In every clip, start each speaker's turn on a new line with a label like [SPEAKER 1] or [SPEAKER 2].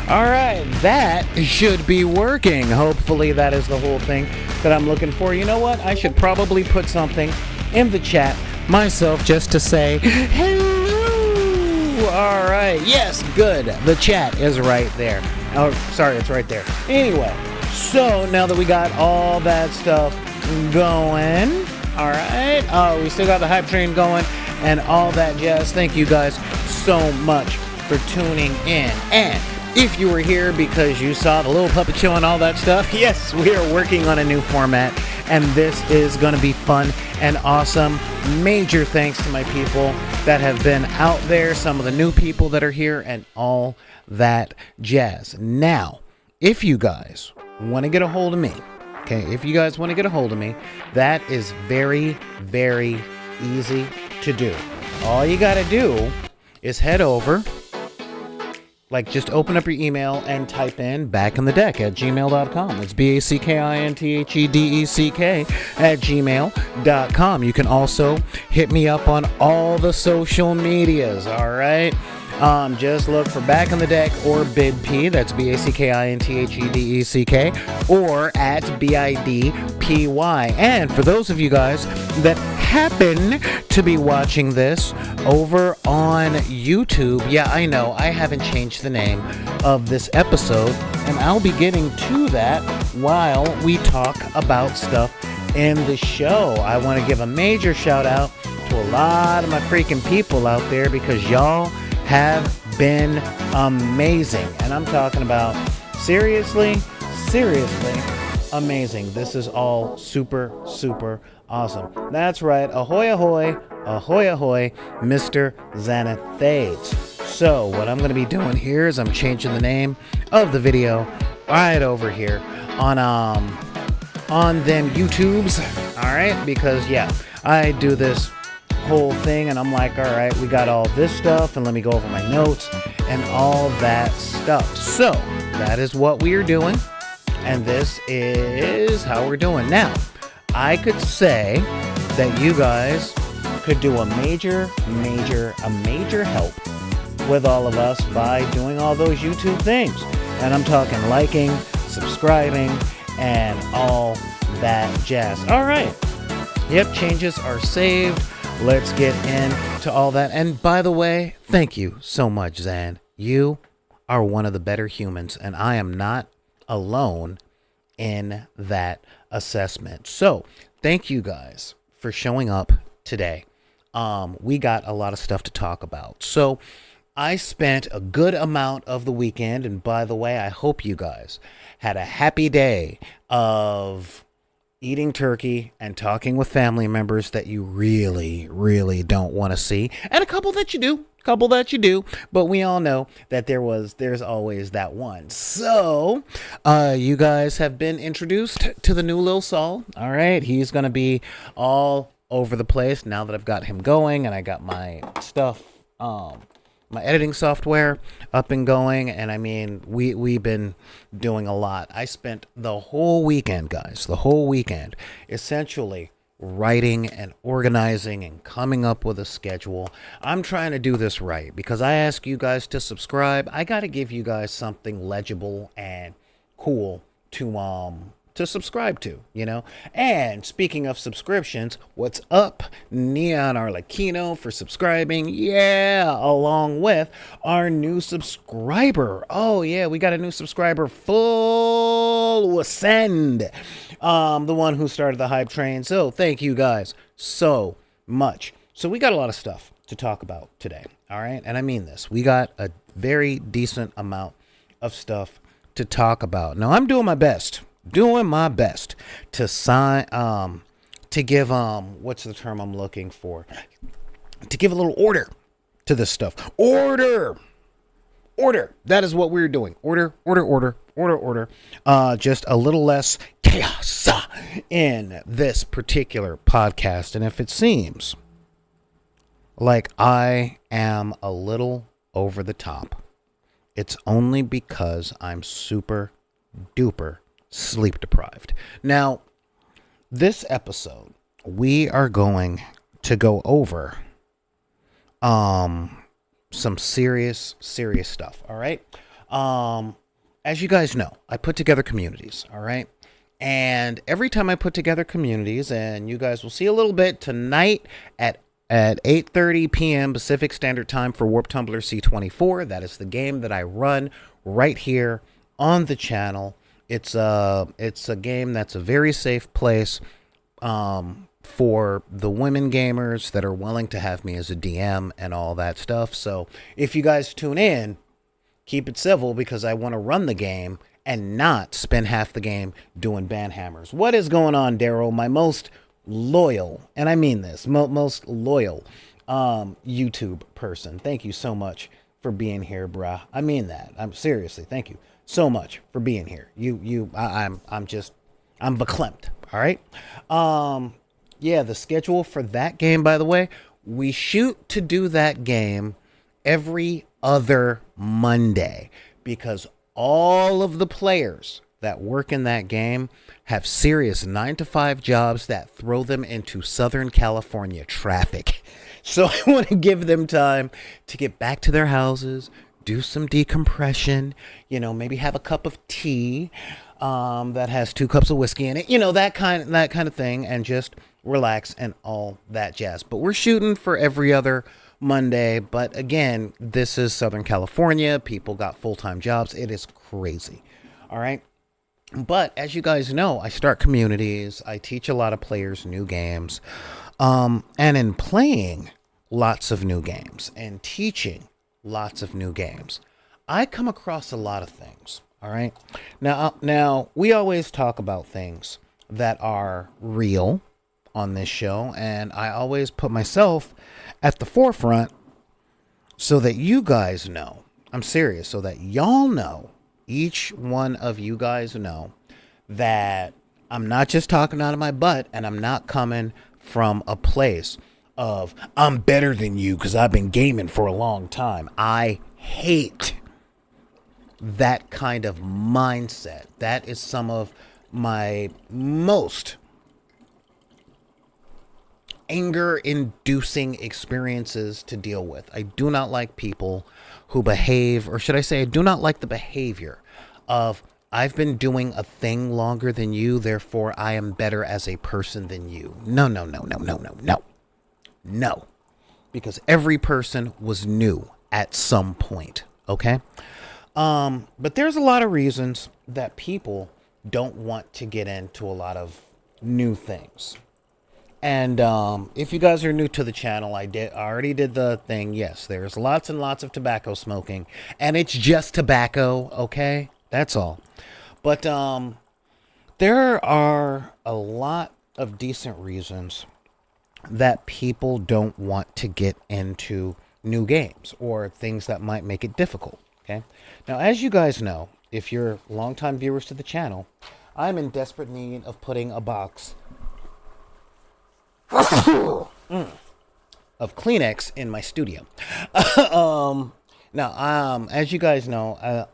[SPEAKER 1] All right, that should be working. Hopefully that is the whole thing that I'm looking for. You know what? I should probably put something in the chat myself just to say hello. All right, yes, good. The chat is right there. Oh, sorry, it's right there. Anyway, so now that we got all that stuff going, all right, we still got the hype train going and all that jazz. Thank you guys so much for tuning in. And if you were here because you saw the little puppet show and all that stuff, yes, we are working on a new format, and this is going to be fun and awesome. Major thanks to my people that have been out there, some of the new people that are here, and all that jazz. Now, if you guys want to get a hold of me, that is very, very easy to do. All you got to do is head over, just open up your email and type in backinthedeck@gmail.com. It's backinthedeck@gmail.com. You can also hit me up on all the social medias, all right? Just look for Back in the Deck or BidP, that's BACKINTHEDECK, or at BIDPY. And for those of you guys that happen to be watching this over on YouTube, yeah, I know, I haven't changed the name of this episode, and I'll be getting to that while we talk about stuff in the show. I want to give a major shout out to a lot of my freaking people out there because y'all have been amazing. And I'm talking about seriously amazing. This is all super awesome. That's right. Ahoy, ahoy, ahoy, ahoy, Mr. Xanathades. So what I'm going to be doing here is I'm changing the name of the video right over here on them YouTubes. All right, because yeah, I do this whole thing and I'm like, all right, we got all this stuff and let me go over my notes and all that stuff. So that is what we are doing, and this is how we're doing. Now, I could say that you guys could do a major help with all of us by doing all those YouTube things. And I'm talking liking, subscribing, and all that jazz. All right. Yep, changes are saved. Let's get into all that. And by the way, thank you so much, Zan. You are one of the better humans, and I am not alone in that assessment. So thank you guys for showing up today. We got a lot of stuff to talk about. So I spent a good amount of the weekend, and by the way, I hope you guys had a happy day of eating turkey and talking with family members that you really don't want to see, and a couple that you do, but we all know that there's always that one. So you guys have been introduced to the new Lil Saul. All right, he's gonna be all over the place now that I've got him going and I got my stuff, my editing software up and going. And I mean, we've been doing a lot. I spent the whole weekend, guys, essentially writing and organizing and coming up with a schedule. I'm trying to do this right because I ask you guys to subscribe. I got to give you guys something legible and cool to subscribe to, you know. And speaking of subscriptions, what's up, Neon Arlecchino, for subscribing? Yeah, along with our new subscriber. Oh yeah, we got a new subscriber, Full Ascend, the one who started the hype train. So thank you guys so much. So we got a lot of stuff to talk about today, all right? And I mean this. We got a very decent amount of stuff to talk about. Now I'm doing my best to give what's the term I'm looking for, to give a little order to this stuff. Order. That is what we're doing. Order. Just a little less chaos in this particular podcast. And if it seems like I am a little over the top, it's only because I'm super duper sleep deprived. Now, this episode, we are going to go over some serious stuff, all right? As you guys know, I put together communities, all right? And every time I put together communities, and you guys will see a little bit tonight at 8:30 p.m. Pacific Standard Time for Warp Tumbler C24. That is the game that I run right here on the channel. It's a game that's a very safe place for the women gamers that are willing to have me as a DM and all that stuff. So if you guys tune in, keep it civil because I want to run the game and not spend half the game doing banhammers. What is going on, Daryl? My most loyal, and I mean this, most loyal YouTube person. Thank you so much for being here, bruh. I mean that. I'm seriously, thank you so much for being here. I'm verklempt. All right. Yeah, the schedule for that game, by the way, we shoot to do that game every other Monday because all of the players that work in that game have serious 9-to-5 jobs that throw them into Southern California traffic. So I want to give them time to get back to their houses, do some decompression, maybe have a cup of tea that has 2 cups of whiskey in it, that kind of thing, and just relax and all that jazz. But we're shooting for every other Monday. But again, this is Southern California. People got full-time jobs. It is crazy. All right. But as you guys know, I start communities. I teach a lot of players new games. And in playing lots of new games and teaching lots of new games, I come across a lot of things. All right. Now we always talk about things that are real on this show, and I always put myself at the forefront so that you guys know. I'm serious, so that y'all know, each one of you guys know that I'm not just talking out of my butt, and I'm not coming from a place of I'm better than you because I've been gaming for a long time. I hate that kind of mindset. That is some of my most anger-inducing experiences to deal with. I do not like people who behave, or should I say, I do not like the behavior of I've been doing a thing longer than you, therefore I am better as a person than you. No. No. Because every person was new at some point, okay? But there's a lot of reasons that people don't want to get into a lot of new things. And if you guys are new to the channel, I already did the thing. Yes, there's lots and lots of tobacco smoking, and it's just tobacco, okay? That's all. But there are a lot of decent reasons that people don't want to get into new games or things that might make it difficult, okay? Now, as you guys know, if you're longtime viewers to the channel, I'm in desperate need of putting a box of Kleenex in my studio. Now, as you guys know,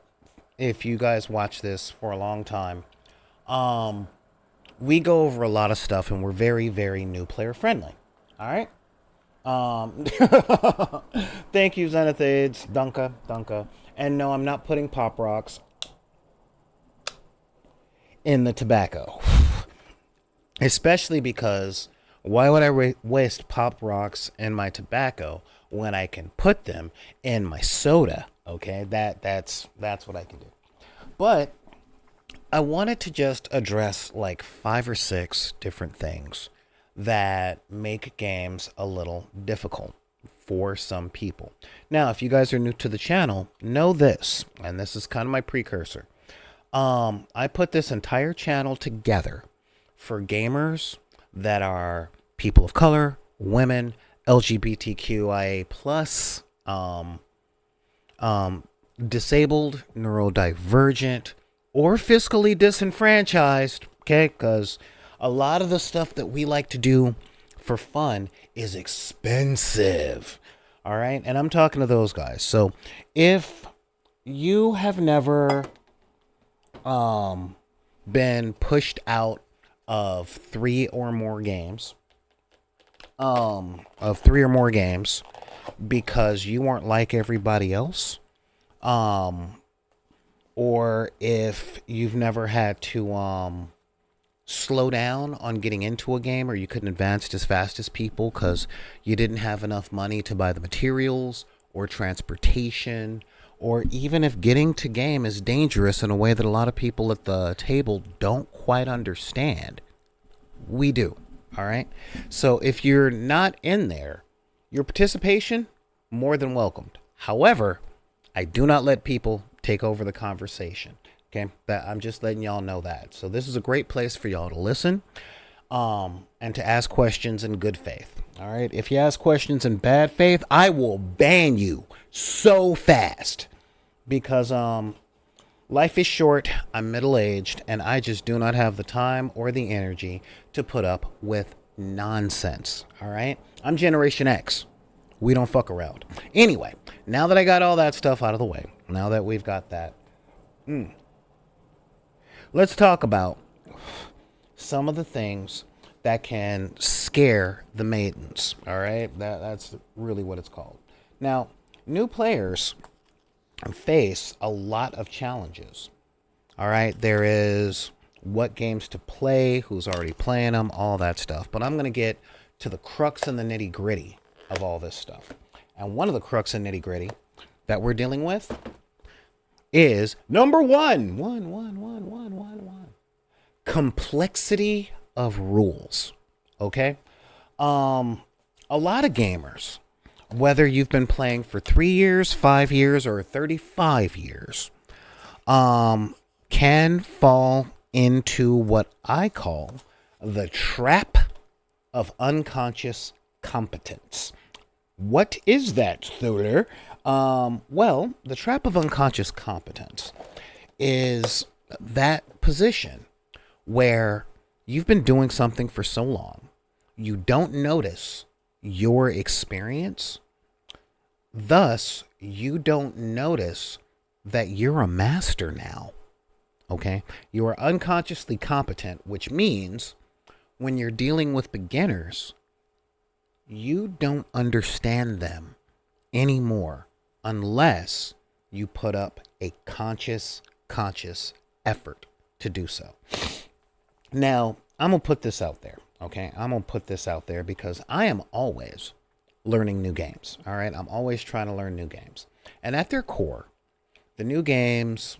[SPEAKER 1] if you guys watch this for a long time, we go over a lot of stuff, and we're very, very new player friendly. All right. Thank you, Zenithades. Dunka. And no, I'm not putting Pop Rocks in the tobacco, especially because why would I waste Pop Rocks in my tobacco when I can put them in my soda? Okay, that's what I can do. But I wanted to just address like 5 or 6 different things that make games a little difficult for some people. Now, if you guys are new to the channel, know this, and this is kind of my precursor. I put this entire channel together for gamers that are people of color, women, LGBTQIA+, disabled, neurodivergent, or fiscally disenfranchised, okay? Because a lot of the stuff that we like to do for fun is expensive, all right? And I'm talking to those guys. So if you have never been pushed out of 3 or more games, because you weren't like everybody else, or if you've never had to slow down on getting into a game, or you couldn't advance as fast as people because you didn't have enough money to buy the materials or transportation, or even if getting to game is dangerous in a way that a lot of people at the table don't quite understand. We do. All right. So if you're not in there, your participation, more than welcomed. However, I do not let people take over the conversation. Okay, that I'm just letting y'all know that. So this is a great place for y'all to listen, and to ask questions in good faith. All right. If you ask questions in bad faith, I will ban you so fast because life is short. I'm middle-aged, and I just do not have the time or the energy to put up with nonsense. All right. I'm Generation X. We don't fuck around. Anyway, now that I got all that stuff out of the way, now that we've got that, let's talk about some of the things that can scare the maidens. All right, that's really what it's called. Now, new players face a lot of challenges. All right, there is what games to play, who's already playing them, all that stuff. But I'm going to get to the crux and the nitty gritty of all this stuff. And one of the crux and nitty gritty that we're dealing with is number one. Complexity of rules. Okay? A lot of gamers, whether you've been playing for 3 years, 5 years, or 35 years, can fall into what I call the trap of unconscious competence. What is that, Thuler? Well, the trap of unconscious competence is that position where you've been doing something for so long, you don't notice your experience. Thus, you don't notice that you're a master now. Okay? You are unconsciously competent, which means when you're dealing with beginners, you don't understand them anymore unless you put up a conscious effort to do so. Now, I'm going to put this out there, okay? I'm going to put this out there because I am always learning new games, all right? I'm always trying to learn new games. And at their core, the new games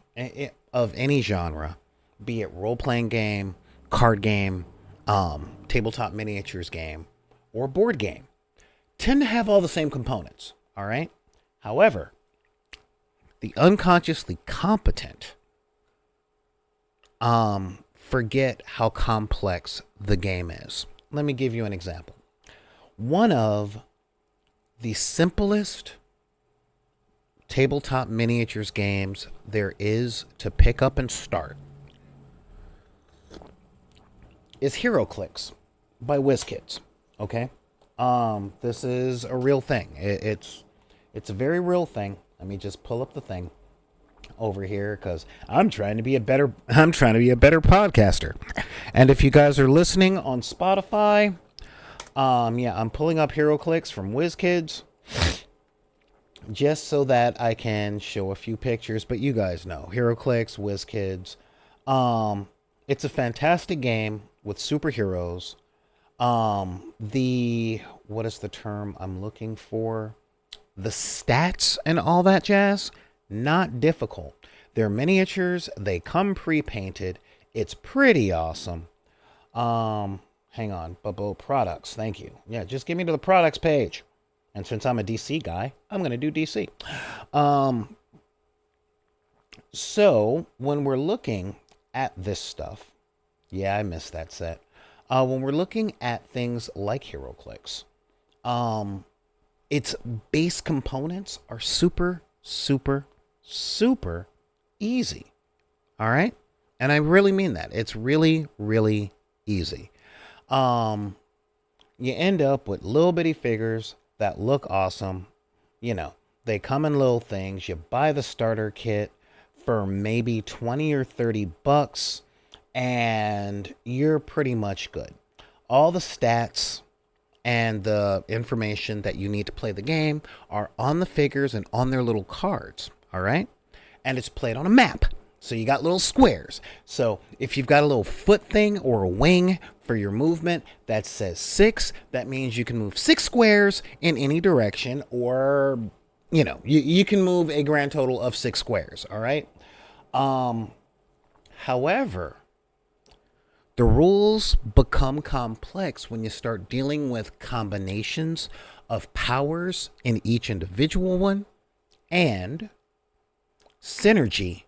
[SPEAKER 1] of any genre, be it role-playing game, card game, tabletop miniatures game, or board game, tend to have all the same components, all right? However, the unconsciously competent forget how complex the game is. Let me give you an example. One of the simplest tabletop miniatures games there is to pick up and start is HeroClix by WizKids. Okay? This is a real thing. It's a very real thing. Let me just pull up the thing over here because I'm trying to be a better podcaster. And if you guys are listening on Spotify, I'm pulling up HeroClix from WizKids just so that I can show a few pictures. But you guys know HeroClix, WizKids. It's a fantastic game with superheroes. What is the term I'm looking for? The stats and all that jazz, not difficult. They're miniatures. They come pre-painted. It's pretty awesome. Hang on. Bubbo products. Thank you. Yeah, just give me to the products page. And since I'm a DC guy, I'm going to do DC. So when we're looking at this stuff, yeah, I missed that set. When we're looking at things like HeroClix, its base components are super easy. All right? And I really mean that. It's really, really easy. You end up with little bitty figures that look awesome. You know, they come in little things. You buy the starter kit for maybe 20 or 30 bucks, and you're pretty much good. All the stats and the information that you need to play the game are on the figures and on their little cards, all right? And it's played on a map. So you got little squares. So if you've got a little foot thing or a wing for your movement that says 6, that means you can move 6 squares in any direction, or, you can move a grand total of 6 squares. All right. However, the rules become complex when you start dealing with combinations of powers in each individual one and synergy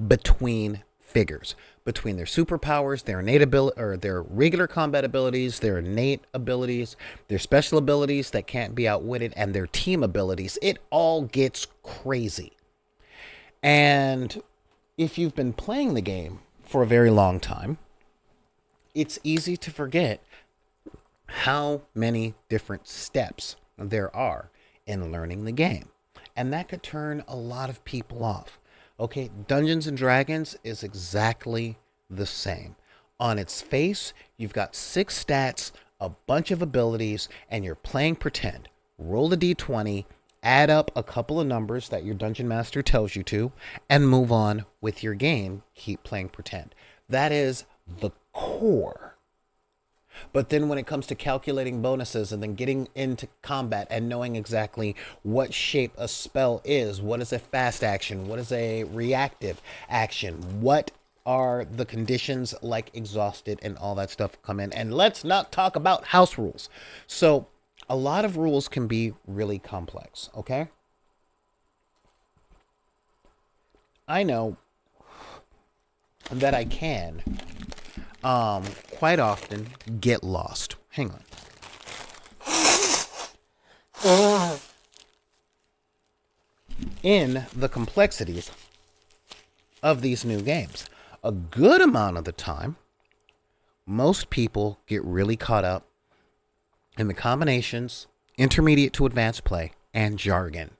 [SPEAKER 1] between figures, between their superpowers, their innate ability, or their regular combat abilities, their innate abilities, their special abilities that can't be outwitted, and their team abilities. It all gets crazy. And if you've been playing the game for a very long time, it's easy to forget how many different steps there are in learning the game. And that could turn a lot of people off. Okay, Dungeons and Dragons is exactly the same. On its face, you've got 6 stats, a bunch of abilities, and you're playing pretend. Roll a d20, add up a couple of numbers that your dungeon master tells you to, and move on with your game. Keep playing pretend. That is the core. But then when it comes to calculating bonuses and then getting into combat and knowing exactly what shape a spell is, what is a fast action, what is a reactive action, what are the conditions like exhausted and all that stuff come in. And let's not talk about house rules. So a lot of rules can be really complex, okay? I know that I can quite often get lost. Hang on. In the complexities of these new games. A good amount of the time, most people get really caught up in the combinations, intermediate to advanced play, and jargon.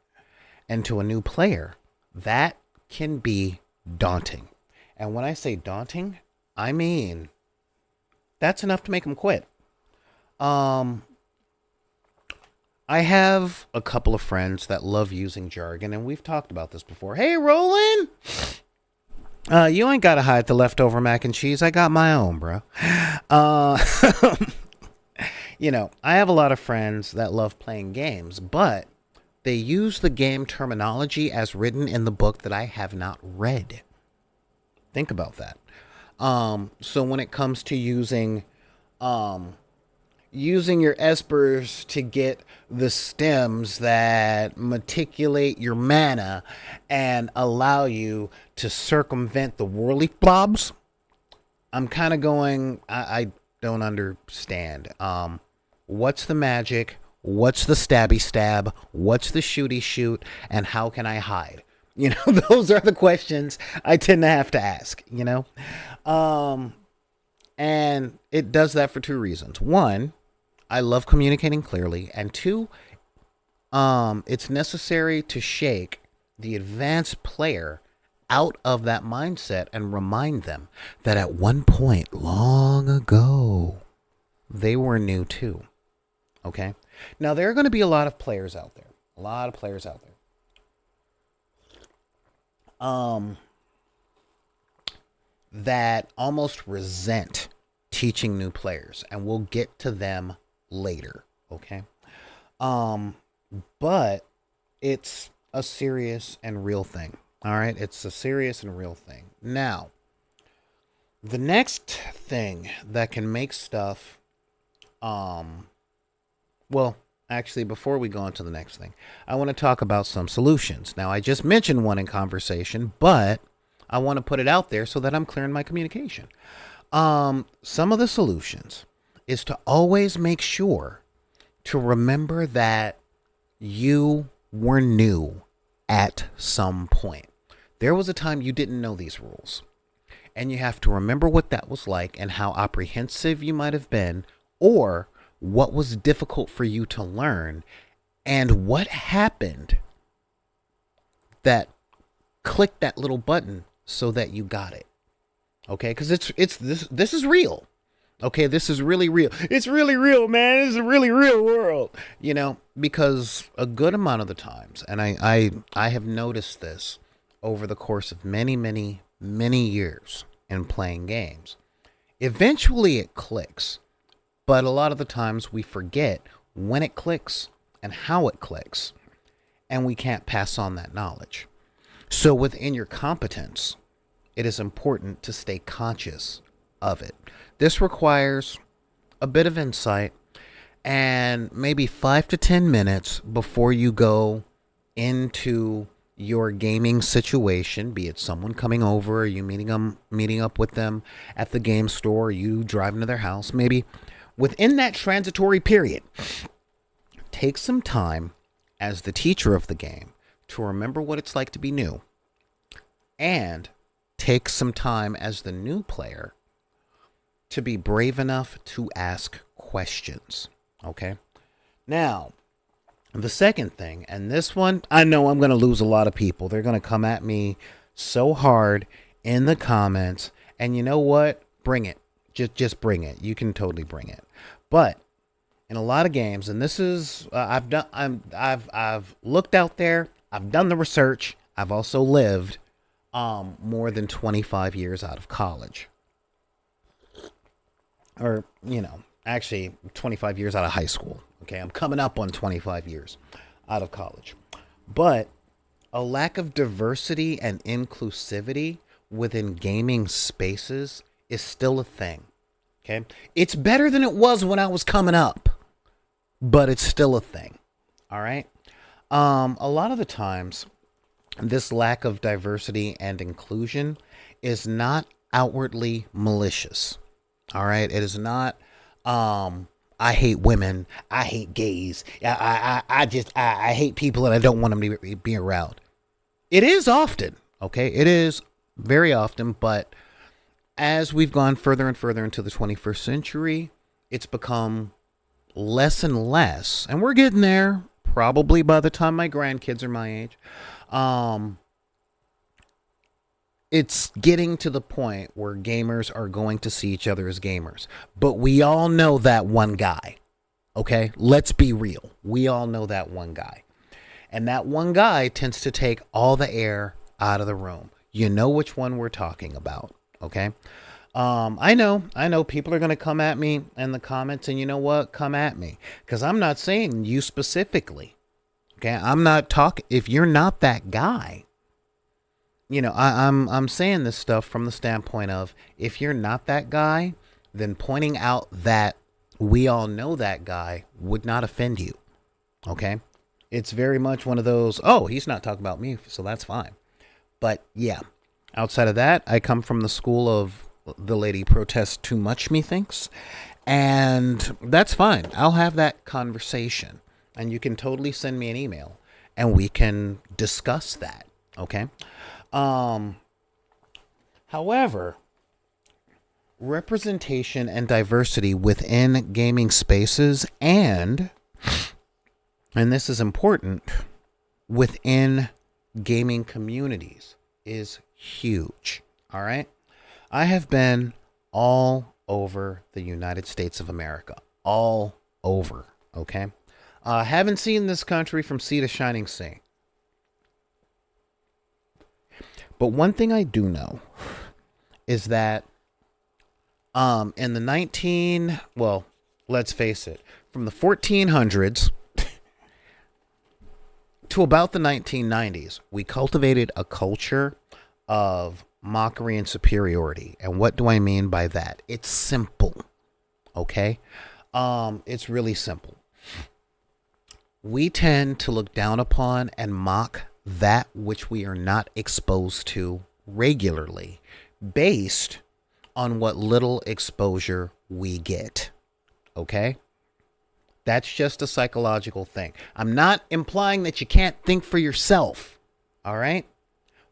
[SPEAKER 1] And to a new player, that can be daunting. And when I say daunting, I mean that's enough to make them quit. I have a couple of friends that love using jargon, and we've talked about this before. Hey, Roland! You ain't got to hide the leftover mac and cheese. I got my own, bro. I have a lot of friends that love playing games, but they use the game terminology as written in the book that I have not read. Think about that. So when it comes to using your espers to get the stems that meticulate your mana and allow you to circumvent the whirly blobs, I'm kind of going, I don't understand. What's the magic? What's the stabby stab? What's the shooty shoot? And how can I hide? Those are the questions I tend to have to ask, and it does that for 2 reasons. 1, I love communicating clearly. And 2, it's necessary to shake the advanced player out of that mindset and remind them that at one point long ago, they were new too. Okay? Now, there are going to be a lot of players out there. That almost resent teaching new players, and we'll get to them later, okay? But it's a serious and real thing, all right? It's a serious and real thing. Now, the next thing that can make stuff, actually, before we go on to the next thing, I want to talk about some solutions. Now, I just mentioned one in conversation, but I want to put it out there so that I'm clear in my communication. Some of the solutions is to always make sure to remember that you were new at some point. There was a time you didn't know these rules, and you have to remember what that was like and how apprehensive you might have been, or what was difficult for you to learn, and what happened that clicked that little button so that you got it. Okay, because this is real. Okay, this is really real. It's really real, man. It's a really real world. Because a good amount of the times, and I have noticed this over the course of many, many many years in playing games. Eventually it clicks, but a lot of the times we forget when it clicks and how it clicks, and we can't pass on that knowledge. So within your competence, it is important to stay conscious of it. This requires a bit of insight and maybe 5 to 10 minutes before you go into your gaming situation, be it someone coming over, or you meeting up with them at the game store, or you driving to their house. Maybe within that transitory period, take some time as the teacher of the game to remember what it's like to be new, and take some time as the new player to be brave enough to ask questions. Okay? Now, the second thing, and this one, I know I'm going to lose a lot of people. They're going to come at me so hard in the comments, and you know what? Bring it. Just bring it. You can totally bring it. But in a lot of games, and this is I've looked out there, I've done the research, I've also lived more than 25 years out of college. Or, actually 25 years out of high school. Okay, I'm coming up on 25 years out of college. But a lack of diversity and inclusivity within gaming spaces is still a thing. Okay, it's better than it was when I was coming up, but it's still a thing. All right. A lot of the times, this lack of diversity and inclusion is not outwardly malicious. All right, it is not. I hate women. I hate gays. I hate people and I don't want them to be around. It is often, okay? It is very often, but as we've gone further and further into the 21st century, it's become less and less, and we're getting there probably by the time my grandkids are my age. It's getting to the point where gamers are going to see each other as gamers. But we all know that one guy. Okay? Let's be real. We all know that one guy. And that one guy tends to take all the air out of the room. You know which one we're talking about. Okay? I know people are going to come at me in the comments, and you know what? Come at me. Because I'm not saying you specifically. Okay? I'm not talking. If you're not that guy, I'm saying this stuff from the standpoint of, if you're not that guy, then pointing out that we all know that guy would not offend you. Okay? It's very much one of those, oh, he's not talking about me, so that's fine. But yeah, outside of that, I come from the school of the lady protests too much, methinks. And that's fine. I'll have that conversation. And you can totally send me an email and we can discuss that. Okay? However, representation and diversity within gaming spaces and this is important, within gaming communities is huge. All right. I have been all over the United States of America, all over. Okay. Haven't seen this country from sea to shining sea. But one thing I do know is that in the let's face it, from the 1400s to about the 1990s, we cultivated a culture of mockery and superiority. And what do I mean by that? It's simple, okay? It's really simple. We tend to look down upon and mock that which we are not exposed to regularly, based on what little exposure we get. Okay? That's just a psychological thing. I'm not implying that you can't think for yourself. All right?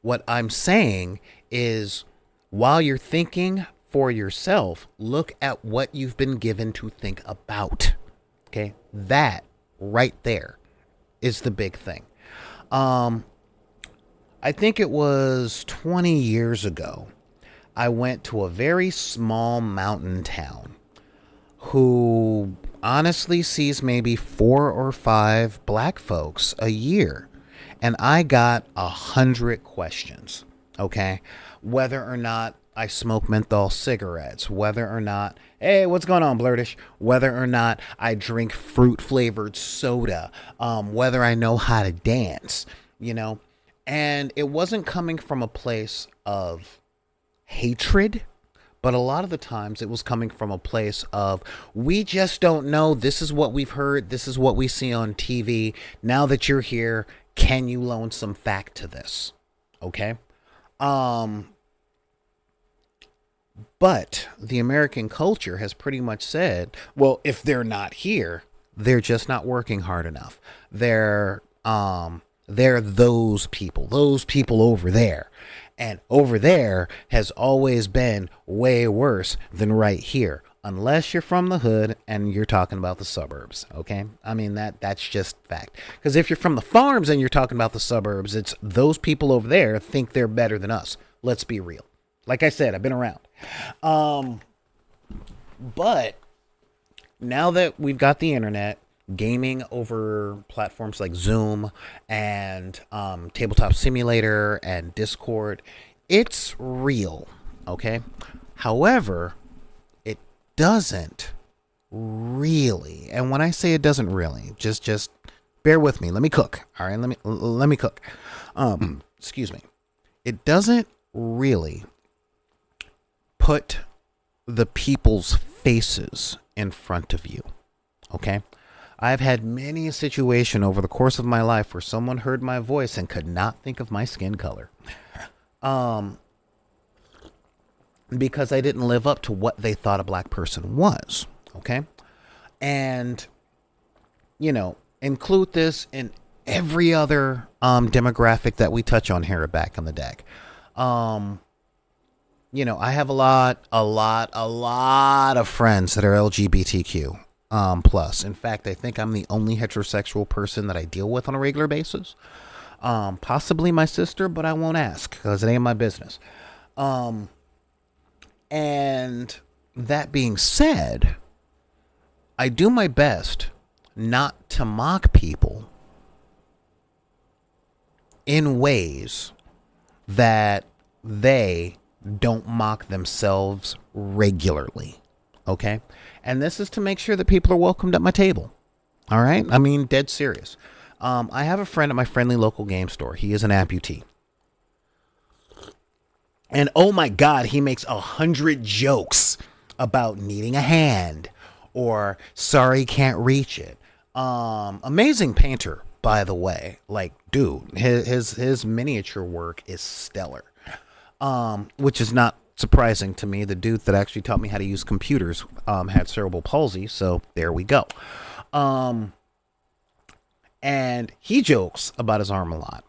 [SPEAKER 1] What I'm saying is, while you're thinking for yourself, look at what you've been given to think about. Okay? That right there is the big thing. I think it was 20 years ago, I went to a very small mountain town who honestly sees maybe 4 or 5 black folks a year. And I got 100 questions. Okay. Whether or not I smoke menthol cigarettes, whether or not, hey, what's going on, Blurtish? Whether or not I drink fruit flavored soda, whether I know how to dance, you know, and it wasn't coming from a place of hatred, but a lot of the times it was coming from a place of, we just don't know. This is what we've heard. This is what we see on TV. Now that you're here, can you loan some fact to this? Okay. But the American culture has pretty much said, well, if they're not here, they're just not working hard enough. They're those people over there. And over there has always been way worse than right here, unless you're from the hood and you're talking about the suburbs. Okay. I mean, that's just fact. Because if you're from the farms and you're talking about the suburbs, it's those people over there think they're better than us. Let's be real. Like I said, I've been around. But now that we've got the internet, gaming over platforms like Zoom and Tabletop Simulator and Discord, it's real, okay? However, it doesn't really. And when I say it doesn't really, just bear with me. Let me cook. All right, let me cook. Excuse me. It doesn't really put the people's faces in front of you, okay? I've had many a situation over the course of my life where someone heard my voice and could not think of my skin color. Because I didn't live up to what they thought a black person was. Okay. And, you know, include this in every other demographic that we touch on here at Back on the Deck. You know, I have a lot of friends that are LGBTQ. Plus, in fact, I think I'm the only heterosexual person that I deal with on a regular basis. Possibly my sister, but I won't ask because it ain't my business. And that being said, I do my best not to mock people in ways that they don't mock themselves regularly. Okay? And this is to make sure that people are welcomed at my table. All right? I mean, dead serious. I have a friend at my friendly local game store. He is an amputee. And oh my God, he makes 100 jokes about needing a hand or sorry, can't reach it. Amazing painter, by the way. Like, dude, his miniature work is stellar. Which is not surprising to me. The dude that actually taught me how to use computers had cerebral palsy, so there we go. And he jokes about his arm a lot.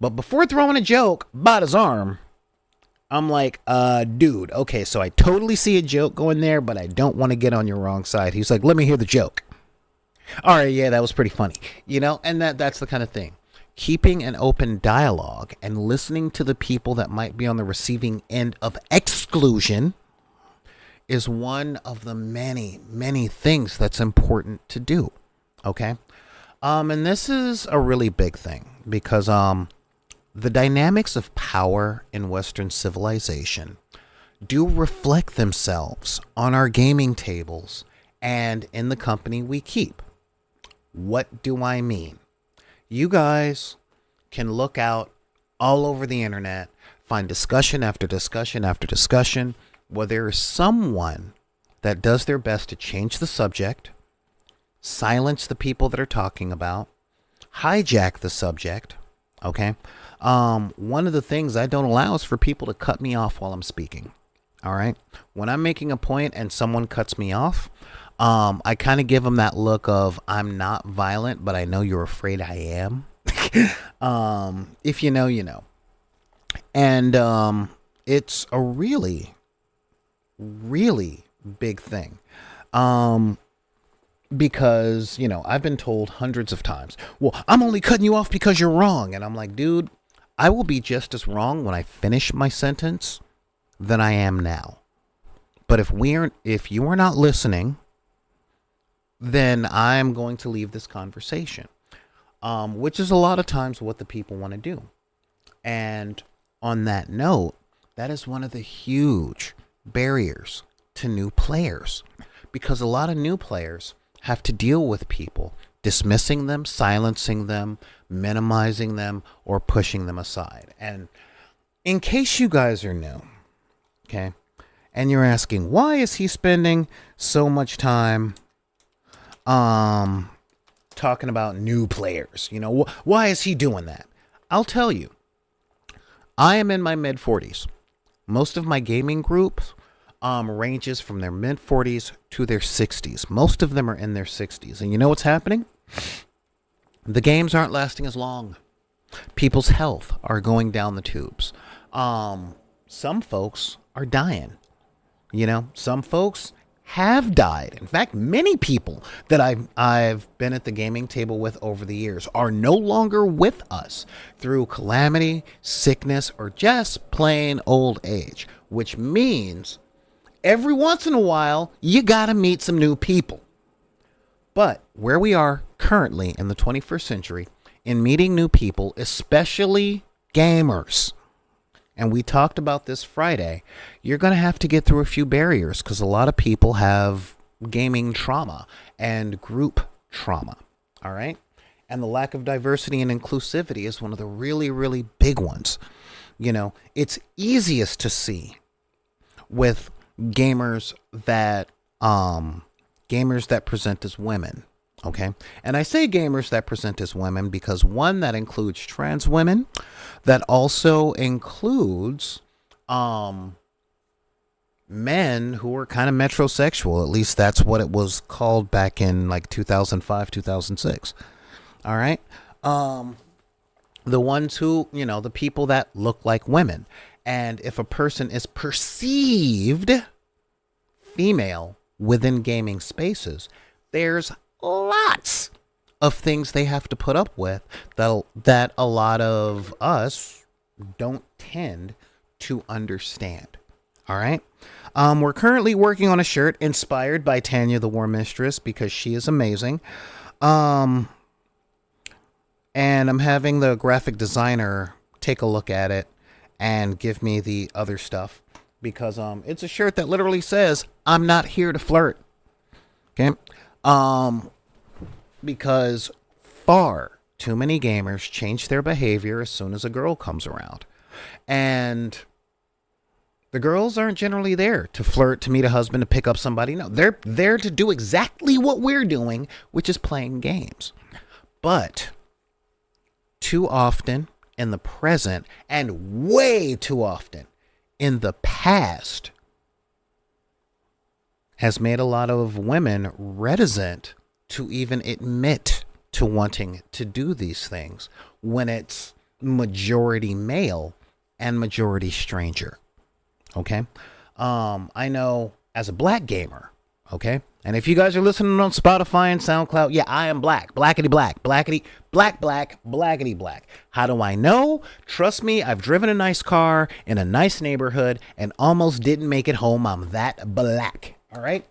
[SPEAKER 1] But before throwing a joke about his arm, I'm like, dude, okay, so I totally see a joke going there, but I don't want to get on your wrong side. He's like, let me hear the joke. All right, yeah, that was pretty funny. You know, and that's the kind of thing. Keeping an open dialogue and listening to the people that might be on the receiving end of exclusion is one of the many, many things that's important to do. Okay? And this is a really big thing because the dynamics of power in Western civilization do reflect themselves on our gaming tables and in the company we keep. What do I mean? You guys can look out all over the internet, find discussion after discussion after discussion, where there is someone that does their best to change the subject, silence the people that are talking about, hijack the subject. Okay. One of the things I don't allow is for people to cut me off while I'm speaking. All right. When I'm making a point and someone cuts me off, I kind of give them that look of, I'm not violent, but I know you're afraid I am. If you know, you know. And it's a really, really big thing. Because, you know, I've been told hundreds of times, well, I'm only cutting you off because you're wrong. And I'm like, dude, I will be just as wrong when I finish my sentence than I am now. But if you are not listening, then I'm going to leave this conversation. Which is a lot of times what the people want to do. And on that note, that is one of the huge barriers to new players, because a lot of new players have to deal with people dismissing them, silencing them, minimizing them, or pushing them aside. And in case you guys are new, okay, and you're asking, why is he spending so much time talking about new players? You know, why is he doing that? I'll tell you. I am in my mid 40s. Most of my gaming group ranges from their mid 40s to their 60s. Most of them are in their 60s. And you know what's happening? The games aren't lasting as long. People's health are going down the tubes. Some folks are dying. You know, some folks have died. In fact, many people that I've been at the gaming table with over the years are no longer with us through calamity, sickness, or just plain old age, which means every once in a while you gotta meet some new people. But where we are currently in the 21st century in meeting new people, especially gamers, and we talked about this Friday, you're going to have to get through a few barriers because a lot of people have gaming trauma and group trauma. All right. And the lack of diversity and inclusivity is one of the really, really big ones. You know, it's easiest to see with gamers that present as women. Okay. And I say gamers that present as women because, one, that includes trans women, that also includes men who are kind of metrosexual. At least that's what it was called back in like 2005, 2006. All right. The ones who, you know, the people that look like women. And if a person is perceived female within gaming spaces, there's lots of things they have to put up with that a lot of us don't tend to understand. All right. We're currently working on a shirt inspired by Tanya the War Mistress because she is amazing. And I'm having the graphic designer take a look at it and give me the other stuff because it's a shirt that literally says, "I'm not here to flirt." Okay. Because far too many gamers change their behavior as soon as a girl comes around. And the girls aren't generally there to flirt, to meet a husband, to pick up somebody. No, they're there to do exactly what we're doing, which is playing games. But too often in the present, and way too often in the past, has made a lot of women reticent to even admit to wanting to do these things when it's majority male and majority stranger. Okay. I know as a black gamer. Okay. And if you guys are listening on Spotify and SoundCloud, yeah, I am black. Blackity black. Blackity black, blackity black. How do I know? Trust me, I've driven a nice car in a nice neighborhood and almost didn't make it home. I'm that black. All right.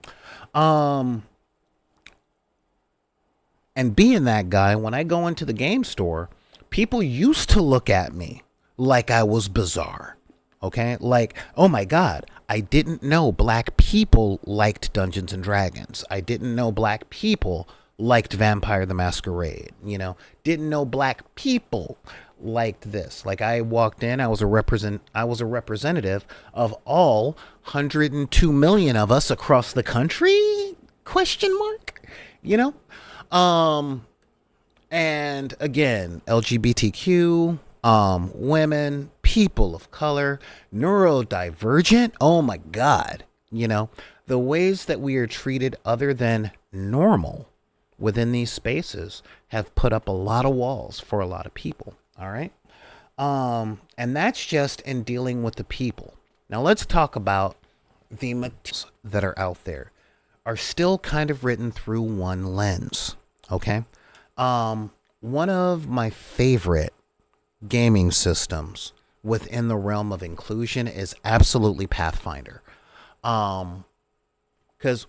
[SPEAKER 1] And being that guy, when I go into the game store, people used to look at me like I was bizarre. Okay? Like, oh my God, I didn't know black people liked Dungeons and Dragons. I didn't know black people liked Vampire the Masquerade. You know, didn't know black people liked this. Like, I walked in, I was a representative of all 102 million of us across the country? Question mark? You know? And again, LGBTQ, women, people of color, neurodivergent. Oh my God. You know, the ways that we are treated other than normal within these spaces have put up a lot of walls for a lot of people. All right. And that's just in dealing with the people. Now let's talk about the materials that are out there are still kind of written through one lens. Okay. One of my favorite gaming systems within the realm of inclusion is absolutely Pathfinder. Because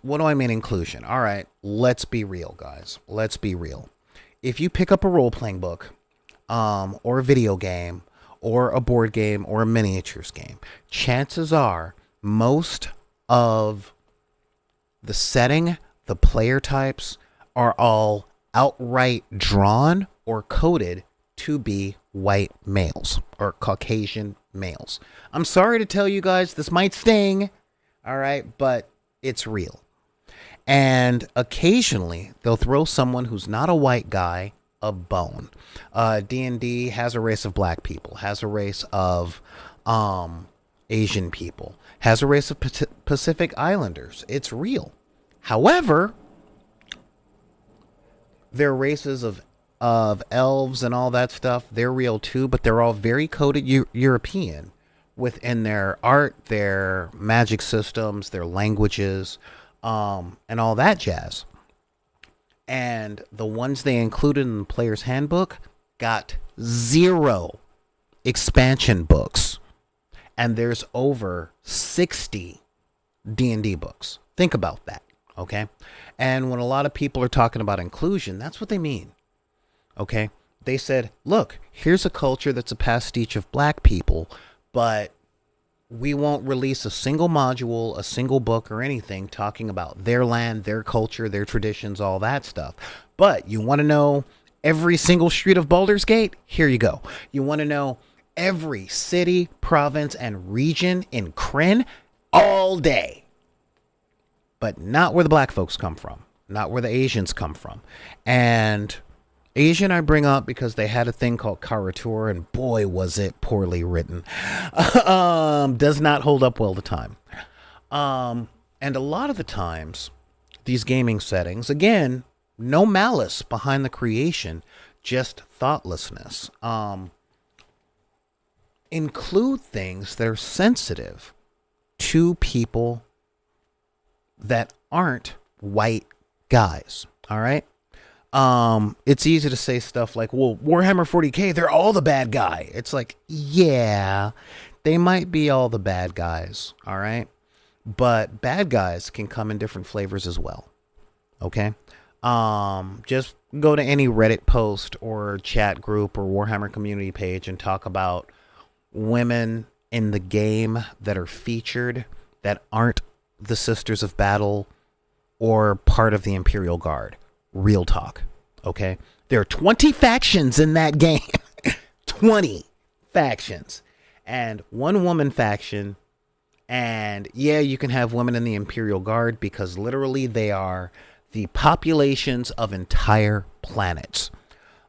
[SPEAKER 1] what do I mean inclusion? All right, let's be real, guys. Let's be real. If you pick up a role-playing book, or a video game, or a board game or a miniatures game, chances are most of the setting, the player types are all outright drawn or coded to be white males or Caucasian males. I'm sorry to tell you guys, this might sting, all right, but it's real. And occasionally they'll throw someone who's not a white guy a bone. D&D has a race of black people, has a race of Asian people, has a race of Pacific Islanders. It's real. However, their races of elves and all that stuff, they're real too, but they're all very coded European within their art, their magic systems, their languages, and all that jazz. And the ones they included in the player's handbook got 0 expansion books. And there's over 60 D&D books. Think about that, okay? And when a lot of people are talking about inclusion, that's what they mean, okay? They said, look, here's a culture that's a pastiche of black people, but we won't release a single module, a single book, or anything talking about their land, their culture, their traditions, all that stuff. But you want to know every single street of Baldur's Gate? Here you go. You want to know every city, province, and region in Kryn? All day. But not where the black folks come from. Not where the Asians come from. And Asian I bring up because they had a thing called Karatur, and boy was it poorly written. Does not hold up well to time. And a lot of the times, these gaming settings, again, no malice behind the creation, just thoughtlessness. Include things that are sensitive to people that aren't white guys. All right. It's easy to say stuff like, well, Warhammer 40K, they're all the bad guy. It's like, yeah, they might be all the bad guys. All right. But bad guys can come in different flavors as well. Okay. Just go to any Reddit post or chat group or Warhammer community page and talk about women in the game that are featured that aren't the Sisters of Battle or part of the Imperial Guard. Real talk. Okay. There are 20 factions in that game. 20 factions. And one woman faction. And yeah, you can have women in the Imperial Guard because literally they are the populations of entire planets.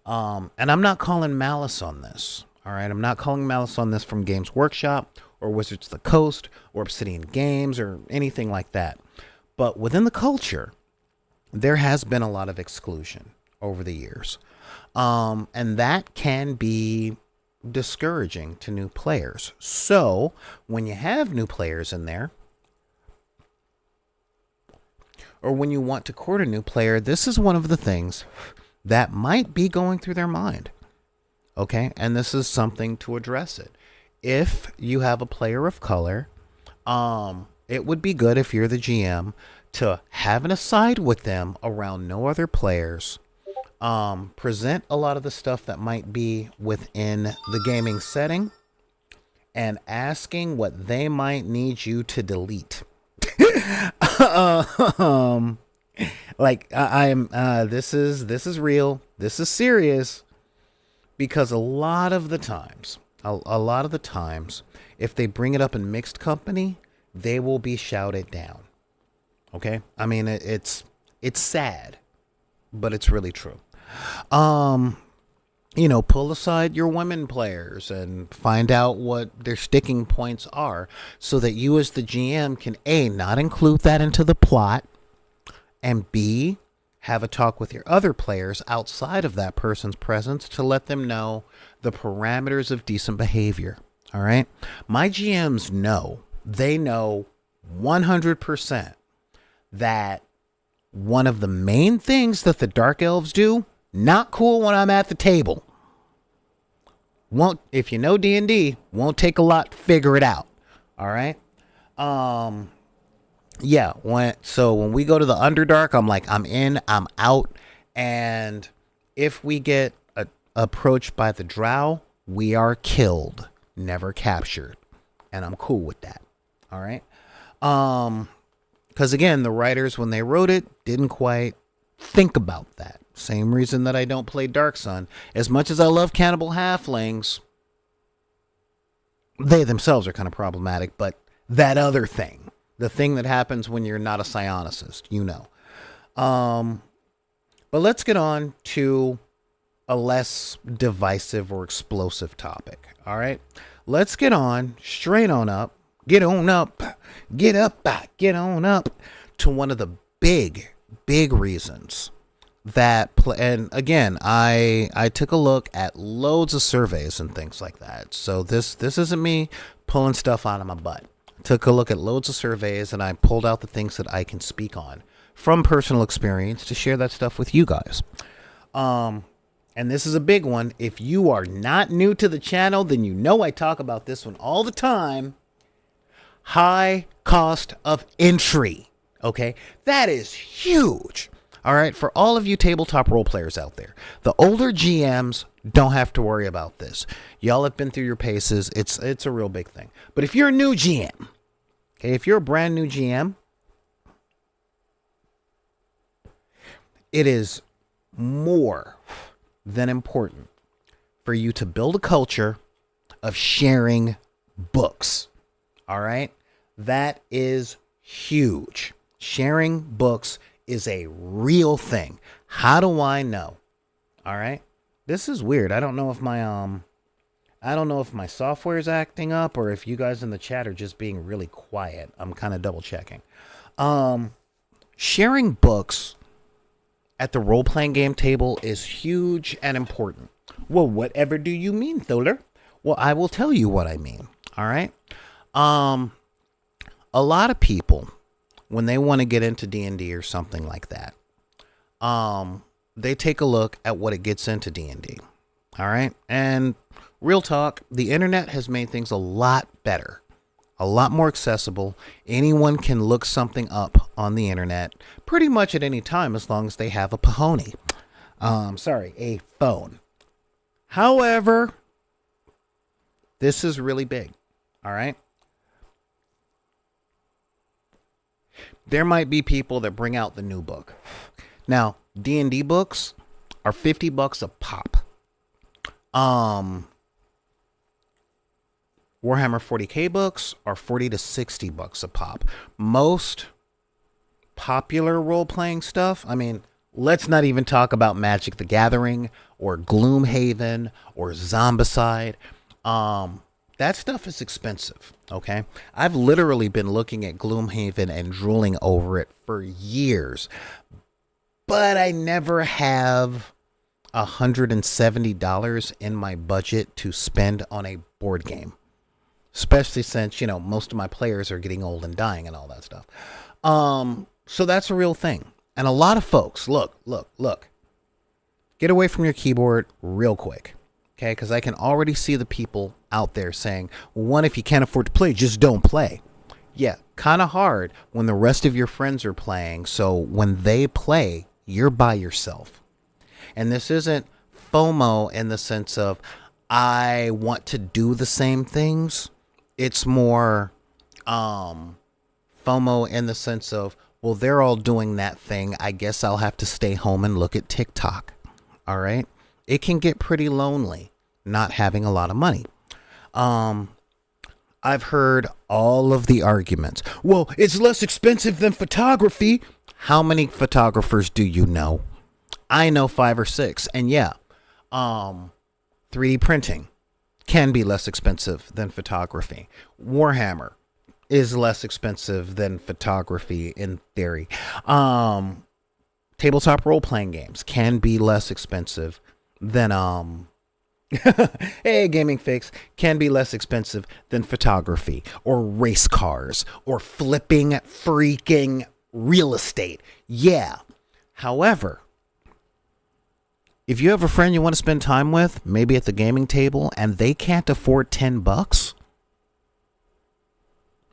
[SPEAKER 1] And I'm not calling malice on this. All right. I'm not calling malice on this from Games Workshop or Wizards of the Coast or Obsidian Games or anything like that. But within the culture, there has been a lot of exclusion over the years. And that can be discouraging to new players. So when you have new players in there, or when you want to court a new player, this is one of the things that might be going through their mind. Okay. And this is something to address it. If you have a player of color, it would be good if you're the GM to have an aside with them around no other players. Present a lot of the stuff that might be within the gaming setting and asking what they might need you to delete. This is real. This is serious because a lot of the times, if they bring it up in mixed company, they will be shouted down. Okay. I mean, it's sad, but it's really true. Pull aside your women players and find out what their sticking points are so that you as the GM can A, not include that into the plot, and B, have a talk with your other players outside of that person's presence to let them know the parameters of decent behavior. All right. My GMs know, they know 100% that one of the main things that the Dark Elves do, not cool when I'm at the table. If you know D&D, won't take a lot to figure it out. All right. Yeah. When we go to the Underdark, I'm like, I'm in, I'm out. And if we get approached by the Drow, We are killed, never captured. And I'm cool with that. All right. Because again, the writers, when they wrote it, didn't quite think about that. Same reason that I don't play Dark Sun. As much as I love Cannibal Halflings, they themselves are kind of problematic, but that other thing, the thing that happens when you're not a psionicist, you know. But let's get on to a less divisive or explosive topic. All right. Let's get on straight on up. Get on up. Get up. Get on up to one of the big reasons that and again, I took a look at loads of surveys and things like that. So this isn't me pulling stuff out of my butt. Took a look at loads of surveys and I pulled out the things that I can speak on from personal experience to share that stuff with you guys. And this is a big one. If you are not new to the channel, then you know I talk about this one all the time. High cost of entry. Okay, that is huge. All right, for all of you tabletop role players out there, the older GMs don't have to worry about this. Y'all have been through your paces. It's a real big thing. But if you're a new GM, okay, if you're a brand new GM, it is more than important for you to build a culture of sharing books. All right, that is huge. Sharing books is a real thing. How do I know? All right. This is weird. I don't know if my software is acting up or if you guys in the chat are just being really quiet. I'm kind of double checking. Sharing books at the role-playing game table is huge and important. Well, whatever do you mean, Tholer? Well, I will tell you what I mean. All right. A lot of people, when they want to get into D&D or something like that, they take a look at what it gets into D&D. All right. And real talk, the internet has made things a lot better, a lot more accessible. Anyone can look something up on the internet pretty much at any time as long as they have a pahony. A phone. However, this is really big. All right. There might be people that bring out the new book. Now, D&D books are $50 a pop. Warhammer 40K books are $40 to $60 a pop. Most popular role-playing stuff, I mean, let's not even talk about Magic the Gathering or Gloomhaven or Zombicide. That stuff is expensive, okay? I've literally been looking at Gloomhaven and drooling over it for years, but I never have $170 in my budget to spend on a board game, especially since, you know, most of my players are getting old and dying and all that stuff. So that's a real thing. And a lot of folks, look, get away from your keyboard real quick. Okay, because I can already see the people out there saying, well, one, if you can't afford to play, just don't play. Yeah, kind of hard when the rest of your friends are playing. So when they play, you're by yourself. And this isn't FOMO in the sense of I want to do the same things. It's more FOMO in the sense of, well, they're all doing that thing. I guess I'll have to stay home and look at TikTok. All right. It can get pretty lonely not having a lot of money. I've heard all of the arguments. Well, it's less expensive than photography. How many photographers do you know? I know 5 or 6. And yeah, 3D printing can be less expensive than photography. Warhammer is less expensive than photography in theory. Tabletop role-playing games can be less expensive than hey, Gaming Fix, can be less expensive than photography or race cars or flipping freaking real estate. Yeah. However, if you have a friend you want to spend time with, maybe at the gaming table, and they can't afford $10,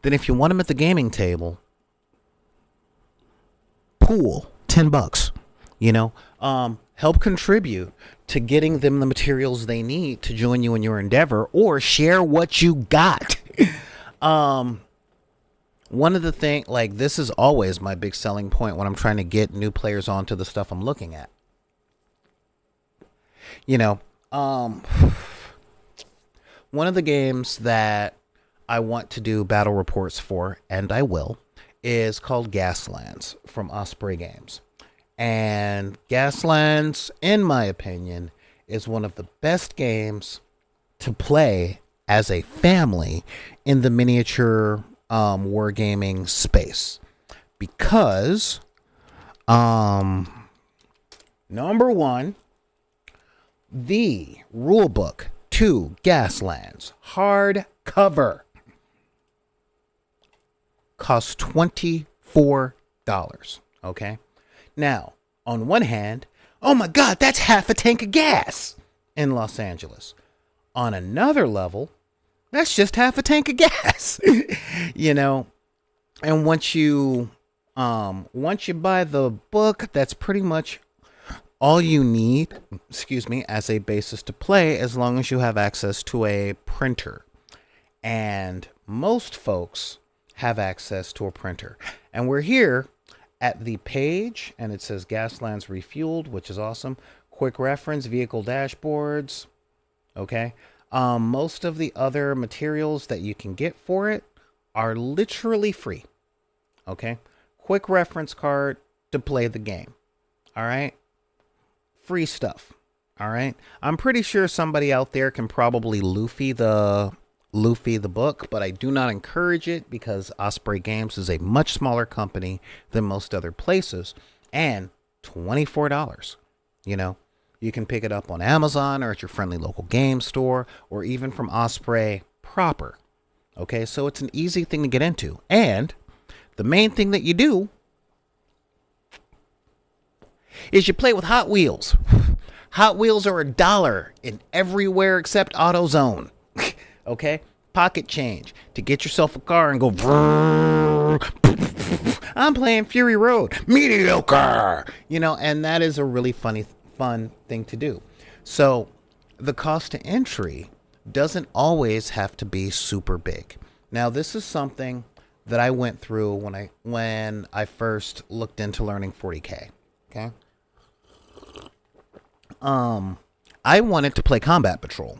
[SPEAKER 1] then if you want them at the gaming table, pool, $10. You know, help contribute to getting them the materials they need to join you in your endeavor, or share what you got. One of the things, like, this is always my big selling point when I'm trying to get new players onto the stuff I'm looking at. You know, one of the games that I want to do battle reports for, and I will, is called Gaslands from Osprey Games. And Gaslands, in my opinion, is one of the best games to play as a family in the miniature wargaming space. Because, number one, the rulebook to Gaslands hardcover costs $24. Okay? Now, on one hand, oh my God, that's half a tank of gas in Los Angeles. On another level, that's just half a tank of gas. You know, and once you buy the book, that's pretty much all you need, as a basis to play, as long as you have access to a printer. And most folks have access to a printer. And we're here at the page, and it says Gaslands Refueled, which is awesome. Quick reference, vehicle dashboards. Okay. Most of the other materials that you can get for it are literally free. Okay. Quick reference card to play the game. All right. Free stuff. All right. I'm pretty sure somebody out there can probably Luffy the book, but I do not encourage it because Osprey Games is a much smaller company than most other places, and $24. You know, you can pick it up on Amazon or at your friendly local game store, or even from Osprey proper. Okay, so it's an easy thing to get into. And the main thing that you do is you play with Hot Wheels. Hot Wheels are $1 in everywhere except AutoZone. Okay? Pocket change to get yourself a car and go. I'm playing Fury Road. Mediocre. You know, and that is a really fun thing to do. So the cost to entry doesn't always have to be super big. Now, this is something that I went through when I first looked into learning 40K. Okay? I wanted to play Combat Patrol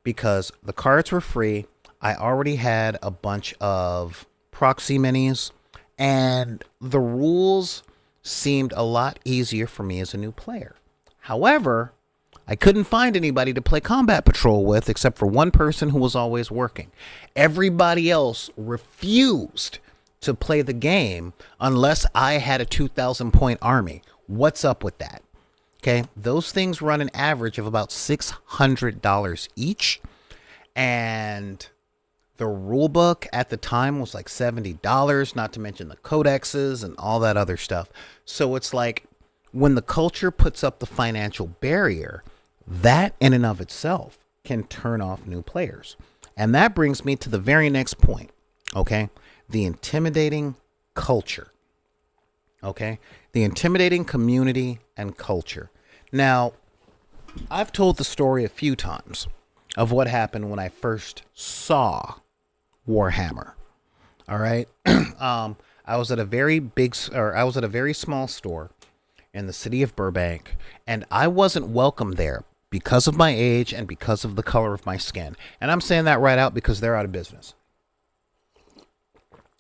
[SPEAKER 1] because the cards were free. I already had a bunch of proxy minis, and the rules seemed a lot easier for me as a new player. However, I couldn't find anybody to play Combat Patrol with except for one person who was always working. Everybody else refused to play the game unless I had a 2,000 point army. What's up with that? Okay, those things run an average of about $600 each, and the rule book at the time was like $70, not to mention the codexes and all that other stuff. So it's like, when the culture puts up the financial barrier, that in and of itself can turn off new players. And that brings me to the very next point, okay? The intimidating culture, okay? The intimidating community and culture. Now, I've told the story a few times of what happened when I first saw Warhammer. All right. I was at a very small store in the city of Burbank, and I wasn't welcome there because of my age and because of the color of my skin. And I'm saying that right out because they're out of business.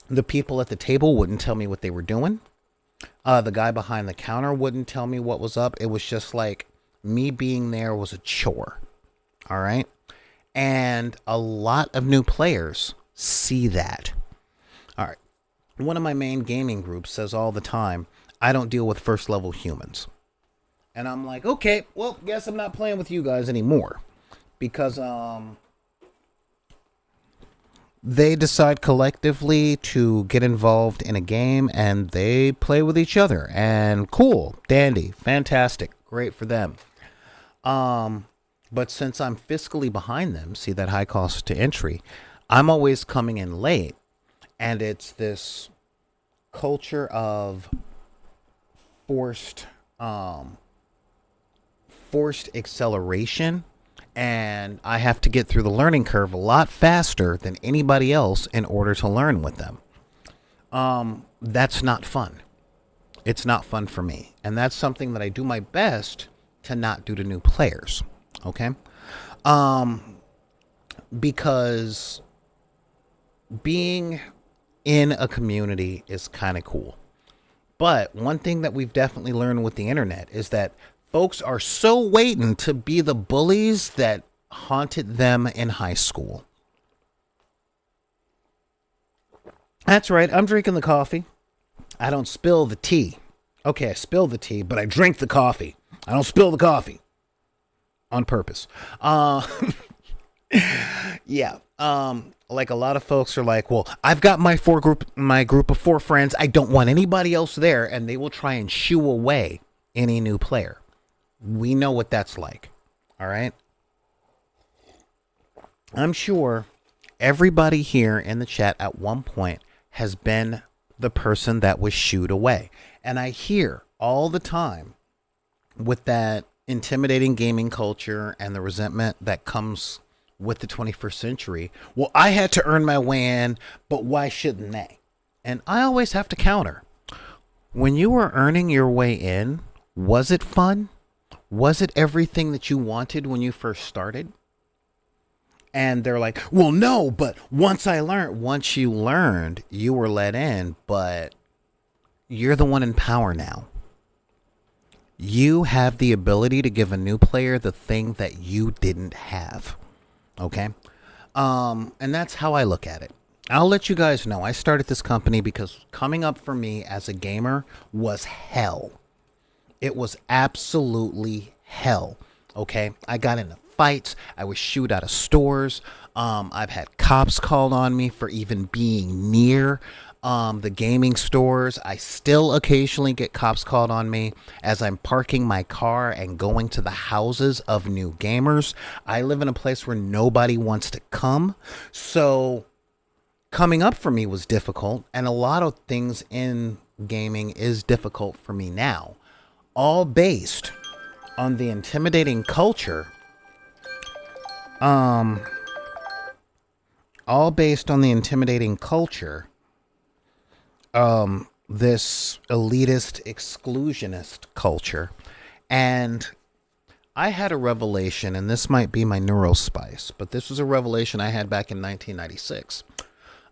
[SPEAKER 1] The people at the table wouldn't tell me what they were doing. The guy behind the counter wouldn't tell me what was up. It was just like me being there was a chore. All right. And a lot of new players see that. All right. One of my main gaming groups says all the time, I don't deal with first level humans. And I'm like, okay, well, guess I'm not playing with you guys anymore. Because they decide collectively to get involved in a game and they play with each other. And cool, dandy, fantastic, great for them. But since I'm fiscally behind them, see that high cost to entry, I'm always coming in late. And it's this culture of forced forced acceleration, and I have to get through the learning curve a lot faster than anybody else in order to learn with them. That's not fun. It's not fun for me. And that's something that I do my best to not do to new players. Okay? Because being in a community is kind of cool. But one thing that we've definitely learned with the internet is that folks are so waiting to be the bullies that haunted them in high school. That's right, I'm drinking the coffee. I don't spill the tea. Okay, I spill the tea, but I drink the coffee. I don't spill the coffee. On purpose. Yeah. Like a lot of folks are like, well, I've got my group of 4 friends. I don't want anybody else there. And they will try and shoo away any new player. We know what that's like. All right. I'm sure everybody here in the chat at one point has been the person that was shooed away. And I hear all the time with that intimidating gaming culture and the resentment that comes with the 21st century. Well, I had to earn my way in, but why shouldn't they? And I always have to counter. When you were earning your way in, was it fun? Was it everything that you wanted when you first started? And they're like, well, no, but once you learned, you were let in, but you're the one in power now. You have the ability to give a new player the thing that you didn't have. Okay. And that's how I look at it. I'll let you guys know I started this company because coming up for me as a gamer was hell. It was absolutely hell. Okay. I got into fights. I was shooed out of stores. I've had cops called on me for even being near the gaming stores. I still occasionally get cops called on me as I'm parking my car and going to the houses of new gamers. I live in a place where nobody wants to come. So coming up for me was difficult. And a lot of things in gaming is difficult for me now. All based on the intimidating culture. This elitist, exclusionist culture. And I had a revelation, and this might be my neurospice, but this was a revelation I had back in 1996.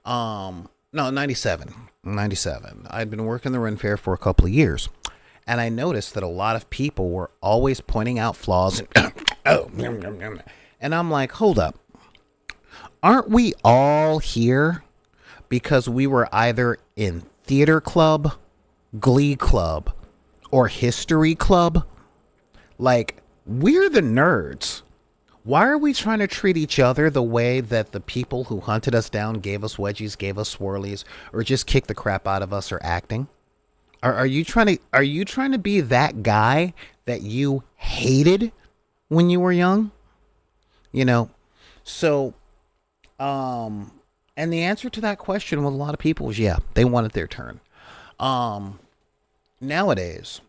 [SPEAKER 1] No, 97. I'd been working the Ren Fair for a couple of years, and I noticed that a lot of people were always pointing out flaws. And I'm like, hold up. Aren't we all here because we were either in theater club, glee club, or history club? Like, we're the nerds. Why are we trying to treat each other the way that the people who hunted us down, gave us wedgies, gave us swirlies, or just kicked the crap out of us are acting? Are you trying to be that guy that you hated when you were young? You know, so, and the answer to that question with a lot of people is, yeah, they wanted their turn. Nowadays,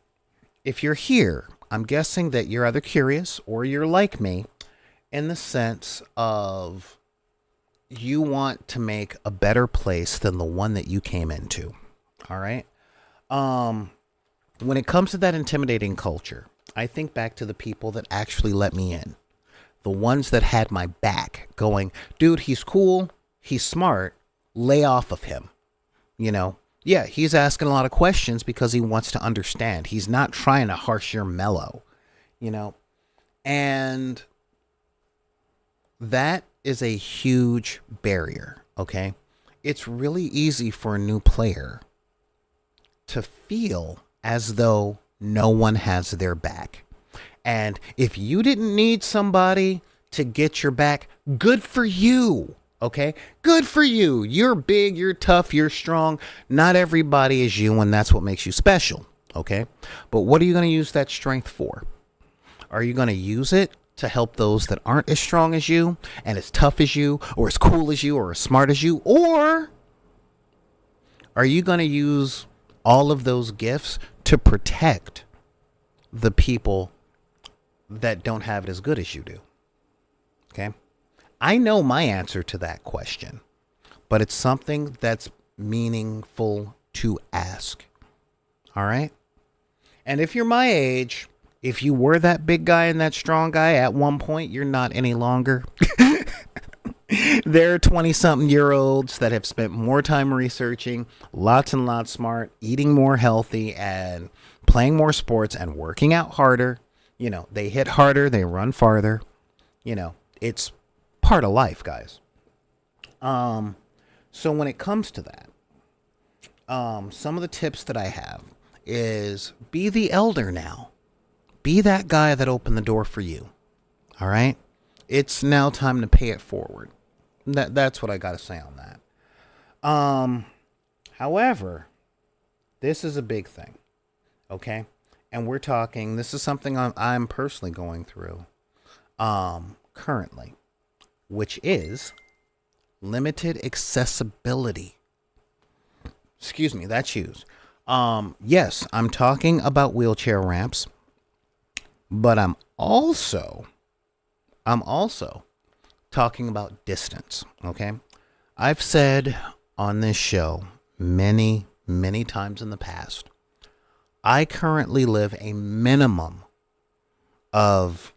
[SPEAKER 1] if you're here, I'm guessing that you're either curious or you're like me in the sense of you want to make a better place than the one that you came into. All right. When it comes to that intimidating culture, I think back to the people that actually let me in. The ones that had my back going, dude, he's cool. He's smart. Lay off of him. You know, yeah, he's asking a lot of questions because he wants to understand. He's not trying to harsh your mellow, you know, and that is a huge barrier. Okay. It's really easy for a new player to feel as though no one has their back. And if you didn't need somebody to get your back, good for you. Okay, good for you. You're big, you're tough, you're strong. Not everybody is you, and that's what makes you special. Okay, but what are you going to use that strength for? Are you going to use it to help those that aren't as strong as you, and as tough as you, or as cool as you, or as smart as you? Or are you going to use all of those gifts to protect the people that don't have it as good as you do? Okay. I know my answer to that question, but it's something that's meaningful to ask. All right. And if you're my age, if you were that big guy and that strong guy at one point, you're not any longer. There are 20-something-year-olds that have spent more time researching, lots and lots smart, eating more healthy, and playing more sports and working out harder. You know, they hit harder, they run farther. You know, it's part of life, guys. So when it comes to that, some of the tips that I have is be the elder now. Be that guy that opened the door for you. All right? It's now time to pay it forward. That's what I got to say on that. However, this is a big thing. Okay? And we're talking, this is something I'm personally going through currently, which is limited accessibility. Excuse me, that's used. Yes, I'm talking about wheelchair ramps, but I'm also talking about distance, okay? I've said on this show many, many times in the past, I currently live a minimum of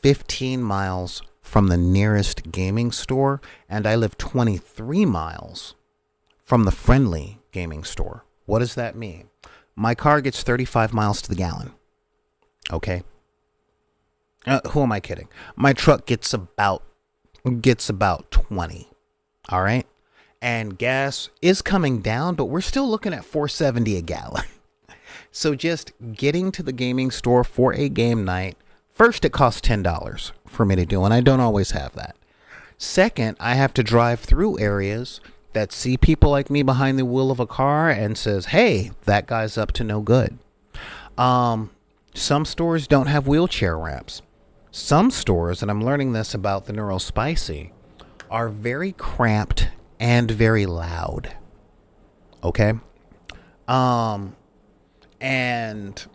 [SPEAKER 1] 15 miles from the nearest gaming store, and I live 23 miles from the friendly gaming store. What does that mean? My car gets 35 miles to the gallon. Okay? Who am I kidding? My truck gets about 20. All right? And gas is coming down, but we're still looking at $4.70 a gallon. So just getting to the gaming store for a game night, first, it costs $10 for me to do, and I don't always have that. Second, I have to drive through areas that see people like me behind the wheel of a car and says, hey, that guy's up to no good. Some stores don't have wheelchair ramps. Some stores, and I'm learning this about the Neurospicy, are very cramped and very loud. Okay? And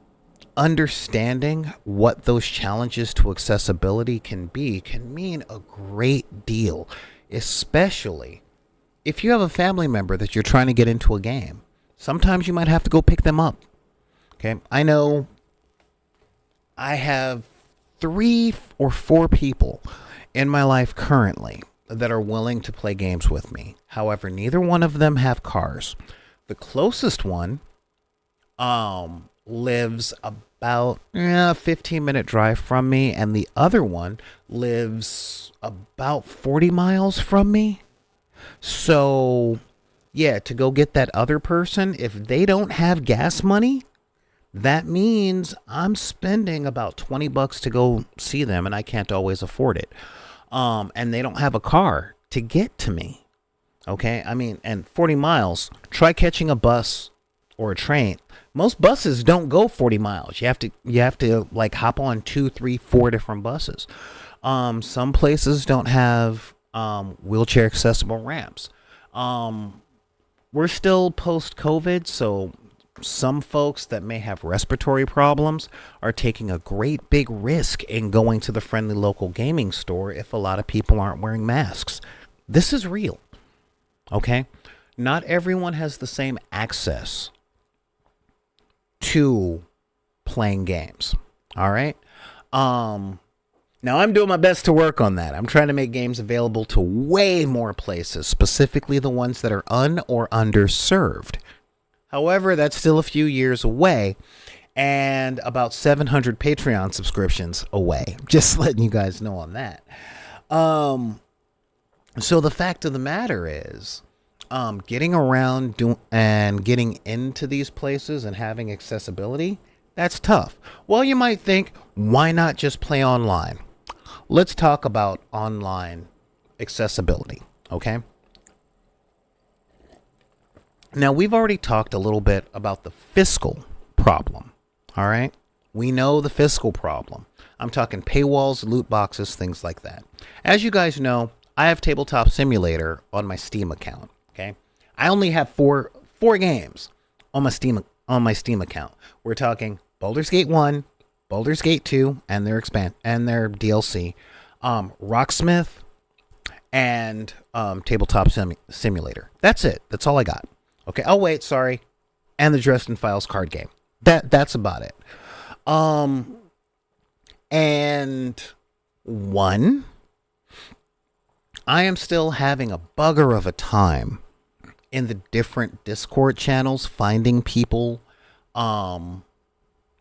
[SPEAKER 1] understanding what those challenges to accessibility can be can mean a great deal, especially if you have a family member that you're trying to get into a game. Sometimes you might have to go pick them up. Okay, I know I have 3 or 4 people in my life currently that are willing to play games with me. However, neither one of them have cars. The closest one lives about a 15-minute drive from me, and the other one lives about 40 miles from me. So, yeah, to go get that other person, if they don't have gas money, that means I'm spending about $20 to go see them, and I can't always afford it. And they don't have a car to get to me. Okay? I mean, and 40 miles, try catching a bus or a train. Most buses don't go 40 miles. You have to like hop on 2, 3, 4 different buses. Some places don't have wheelchair accessible ramps. We're still post-COVID, so some folks that may have respiratory problems are taking a great big risk in going to the friendly local gaming store if a lot of people aren't wearing masks. This is real. Okay? Not everyone has the same access to playing games. All right? Now, I'm doing my best to work on that. I'm trying to make games available to way more places, specifically the ones that are or underserved. However, that's still a few years away and about 700 Patreon subscriptions away. Just letting you guys know on that. So the fact of the matter is, getting around and getting into these places and having accessibility, that's tough. Well, you might think, why not just play online? Let's talk about online accessibility, okay? Now, we've already talked a little bit about the fiscal problem, all right? We know the fiscal problem. I'm talking paywalls, loot boxes, things like that. As you guys know, I have Tabletop Simulator on my Steam account, okay? I only have four games on my Steam account. We're talking Baldur's Gate 1, Baldur's Gate 2 and their DLC, Rocksmith, and Tabletop Simulator. That's it. That's all I got. Okay. Oh wait, sorry. And the Dresden Files card game. That's about it. And I am still having a bugger of a time in the different Discord channels finding people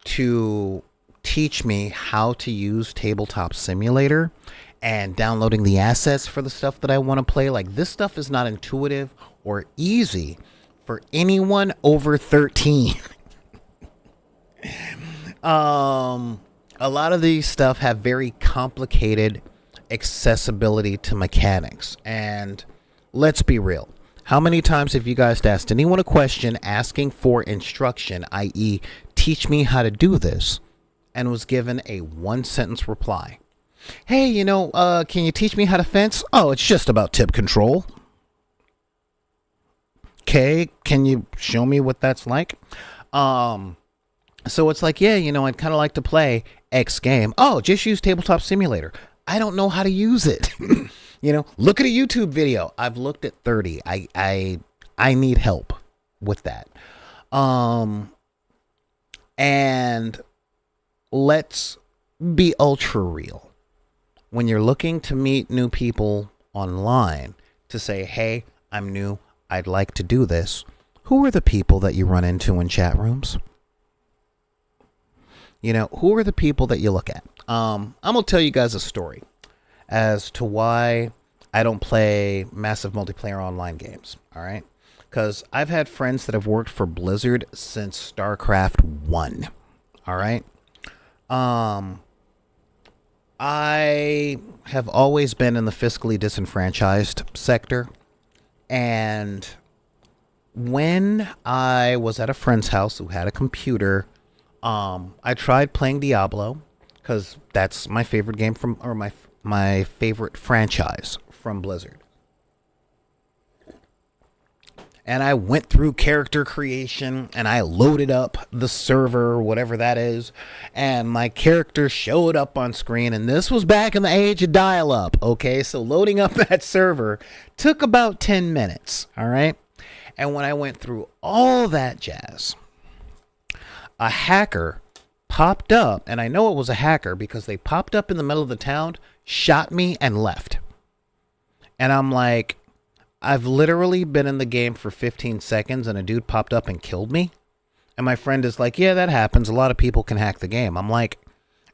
[SPEAKER 1] to teach me how to use Tabletop Simulator and downloading the assets for the stuff that I want to play. Like, this stuff is not intuitive or easy for anyone over 13. A lot of these stuff have very complicated accessibility to mechanics. And let's be real. How many times have you guys asked anyone a question asking for instruction, i.e., teach me how to do this, and was given a one-sentence reply? Hey, can you teach me how to fence? Oh, it's just about tip control. Okay, can you show me what that's like? So it's like, yeah, I'd kind of like to play X game. Oh, just use Tabletop Simulator. I don't know how to use it. Look at a YouTube video. I've looked at 30. I need help with that. And let's be ultra real. When you're looking to meet new people online to say, hey, I'm new, I'd like to do this, who are the people that you run into in chat rooms? Who are the people that you look at? I'm going to tell you guys a story as to why I don't play massive multiplayer online games, all right? Because I've had friends that have worked for Blizzard since StarCraft 1, all right? I have always been in the fiscally disenfranchised sector, and when I was at a friend's house who had a computer, I tried playing Diablo, because that's my favorite game my favorite franchise from Blizzard. And I went through character creation, and I loaded up the server, whatever that is, and my character showed up on screen, and this was back in the age of dial-up, okay? So loading up that server took about 10 minutes, all right? And when I went through all that jazz, a hacker popped up, and I know it was a hacker because they popped up in the middle of the town, shot me, and left. And I'm like, I've literally been in the game for 15 seconds and a dude popped up and killed me. And my friend is like, yeah, that happens. A lot of people can hack the game. I'm like,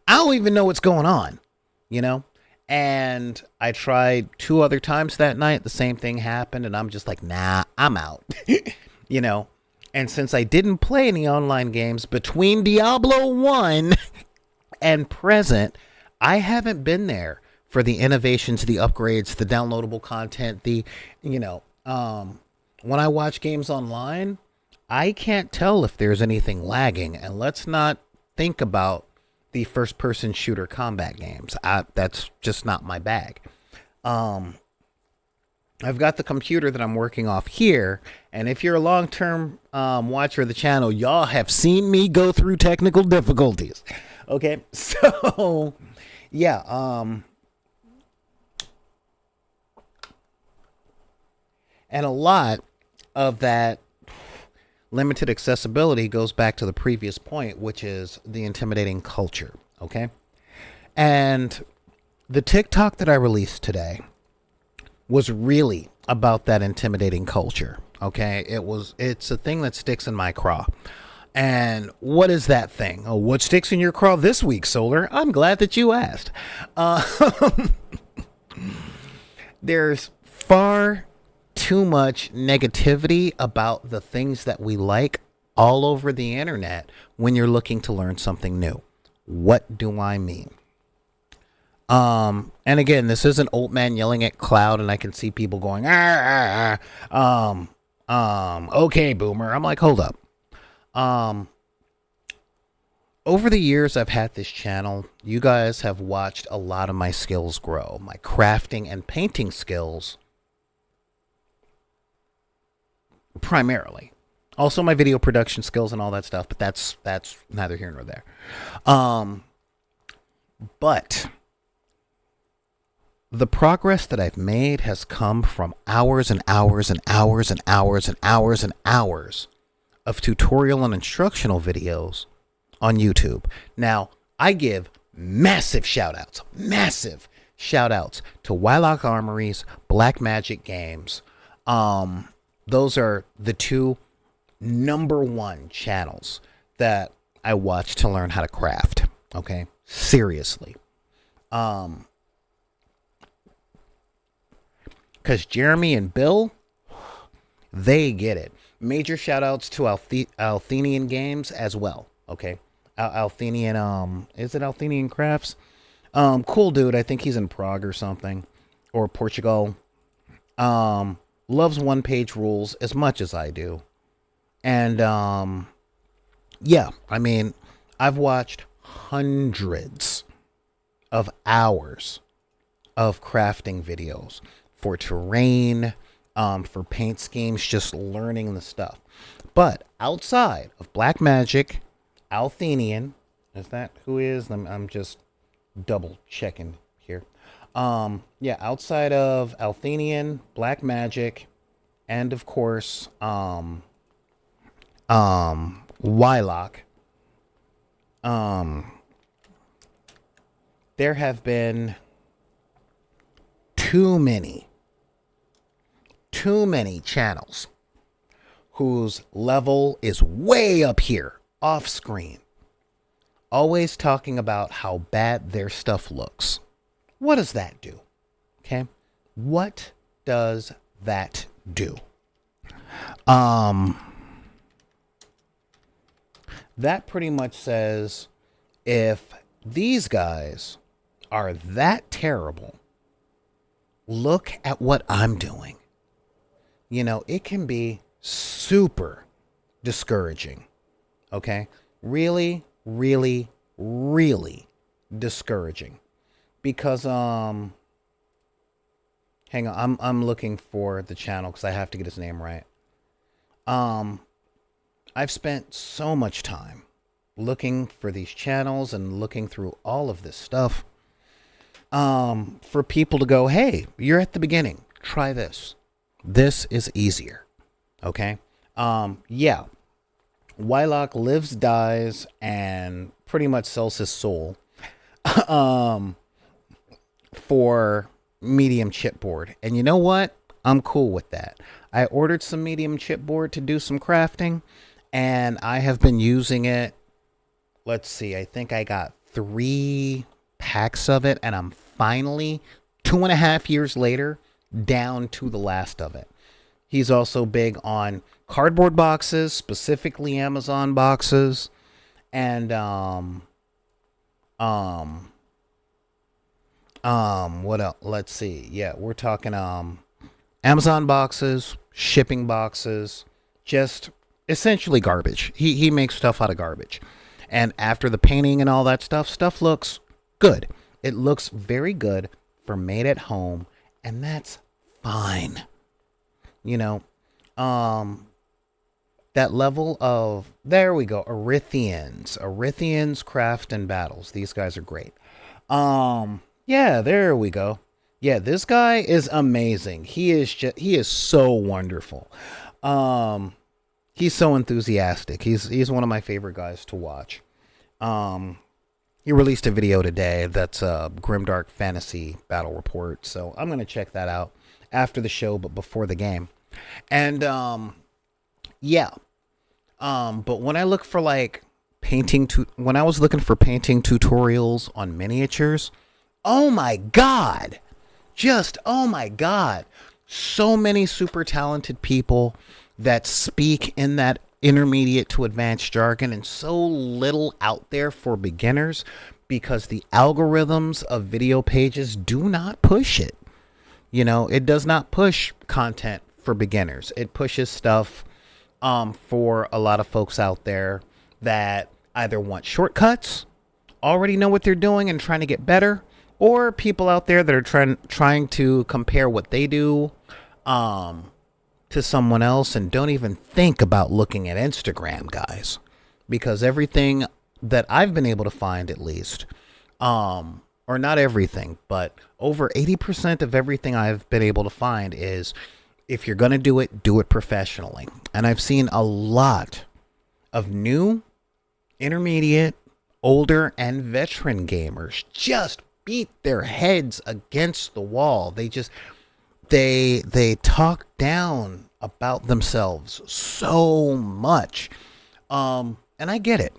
[SPEAKER 1] I don't even know what's going on, And I tried 2 other times that night. The same thing happened. And I'm just like, nah, I'm out, And since I didn't play any online games between Diablo 1 and present, I haven't been there for the innovations, the upgrades, the downloadable content, when I watch games online, I can't tell if there's anything lagging. And let's not think about the first-person shooter combat games. That's just not my bag. I've got the computer that I'm working off here, and if you're a long-term watcher of the channel, y'all have seen me go through technical difficulties. Okay, so yeah, and a lot of that limited accessibility goes back to the previous point, which is the intimidating culture, okay? And the TikTok that I released today was really about that intimidating culture, okay? It's a thing that sticks in my craw. And what is that thing? Oh, what sticks in your craw this week, Solar? I'm glad that you asked. There's far too much negativity about the things that we like all over the internet when you're looking to learn something new. What do I mean? And again, this isn't old man yelling at cloud and I can see people going, okay, boomer. I'm like, hold up. Over the years I've had this channel, you guys have watched a lot of my skills grow. My crafting and painting skills primarily. Also my video production skills and all that stuff, but that's neither here nor there. But the progress that I've made has come from hours and hours and hours and hours and hours and hours of tutorial and instructional videos on YouTube. Now, I give massive shout outs to Wylock Armories, Black Magic Games. Those are the two #1 channels that I watch to learn how to craft. Okay, seriously. Because Jeremy and Bill, they get it. Major shout outs to Althenian Games as well. Okay, Althenian, is it Althenian Crafts? Cool dude. I think he's in Prague or something, or Portugal. Loves one-page rules as much as I do. And, yeah, I mean, I've watched hundreds of hours of crafting videos for terrain, for paint schemes, just learning the stuff. But outside of Black Magic, Althenian, is that who is? I'm just double checking here. Yeah, outside of Althenian, Black Magic, and of course, Wylock, there have been too many channels whose level is way up here, off screen, always talking about how bad their stuff looks. What does that do? Okay? What does that do? That pretty much says, if these guys are that terrible, look at what I'm doing. You know, it can be super discouraging. Okay? Really, really, really discouraging. Because, hang on, I'm looking for the channel because I have to get his name right. I've spent so much time looking for these channels and looking through all of this stuff, for people to go, hey, you're at the beginning, try this. This is easier. Okay? Yeah. Wylock lives, dies, and pretty much sells his soul for medium chipboard. And you know what? I'm cool with that. I ordered some medium chipboard to do some crafting, and I have been using it. Let's see, I think I got 3 packs of it, and I'm finally, 2.5 years later, down to the last of it. He's also big on cardboard boxes, specifically Amazon boxes, and what else? Let's see. Yeah, we're talking Amazon boxes, shipping boxes, just essentially garbage. He makes stuff out of garbage. And after the painting and all that stuff looks good. It looks very good for made at home, and that's fine. You know, that level of, there we go, Erythians Craft and Battles. These guys are great. Yeah, there we go. Yeah, this guy is amazing. He is so wonderful. He's so enthusiastic. He's one of my favorite guys to watch. He released a video today that's a Grimdark Fantasy Battle Report, so I'm going to check that out after the show, but before the game. And, yeah. But when I look for, like, when I was looking for painting tutorials on miniatures, oh my God! Oh my God! So many super talented people that speak in that intermediate to advanced jargon, and so little out there for beginners because the algorithms of video pages do not push it. You know, it does not push content for beginners. It pushes stuff for a lot of folks out there that either want shortcuts, already know what they're doing and trying to get better, or people out there that are trying to compare what they do to someone else and don't even think about looking at Instagram, guys. Because everything that I've been able to find, at least, Or not everything, but over 80% of everything I've been able to find is, if you're going to do it professionally. And I've seen a lot of new, intermediate, older, and veteran gamers just beat their heads against the wall. They talk down about themselves so much. And I get it.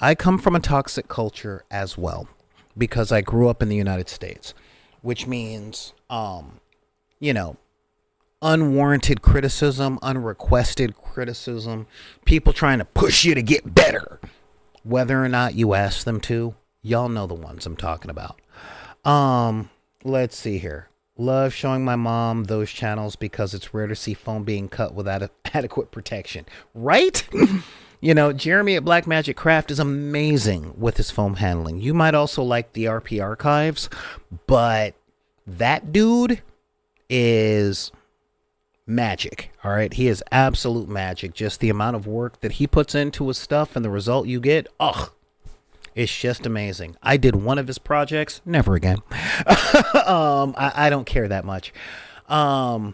[SPEAKER 1] I come from a toxic culture as well, because I grew up in the United States, which means, unwarranted criticism, unrequested criticism, people trying to push you to get better, whether or not you ask them to. Y'all know the ones I'm talking about. Let's see here. Love showing my mom those channels because it's rare to see phone being cut without adequate protection. Right? Jeremy at Black Magic Craft is amazing with his foam handling. You might also like the RP Archives, but that dude is magic. All right. He is absolute magic. Just the amount of work that he puts into his stuff and the result you get. It's just amazing. I did one of his projects. Never again. I don't care that much. But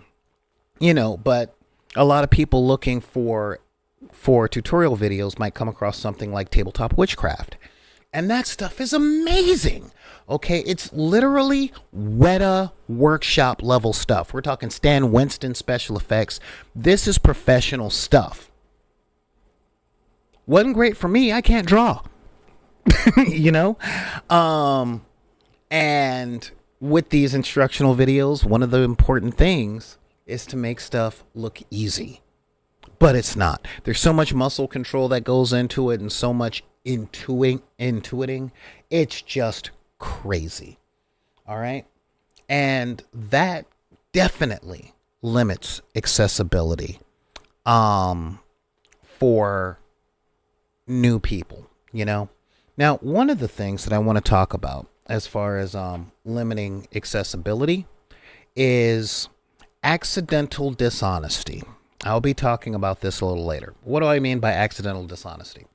[SPEAKER 1] a lot of people looking for tutorial videos might come across something like Tabletop Witchcraft. And that stuff is amazing. Okay, it's literally Weta workshop level stuff. We're talking Stan Winston special effects. This is professional stuff. Wasn't great for me. I can't draw. And with these instructional videos, one of the important things is to make stuff look easy. But it's not. There's so much muscle control that goes into it and so much intuiting. It's just crazy. All right. And that definitely limits accessibility for new people, Now, one of the things that I want to talk about as far as limiting accessibility is accidental dishonesty. I'll be talking about this a little later. What do I mean by accidental dishonesty?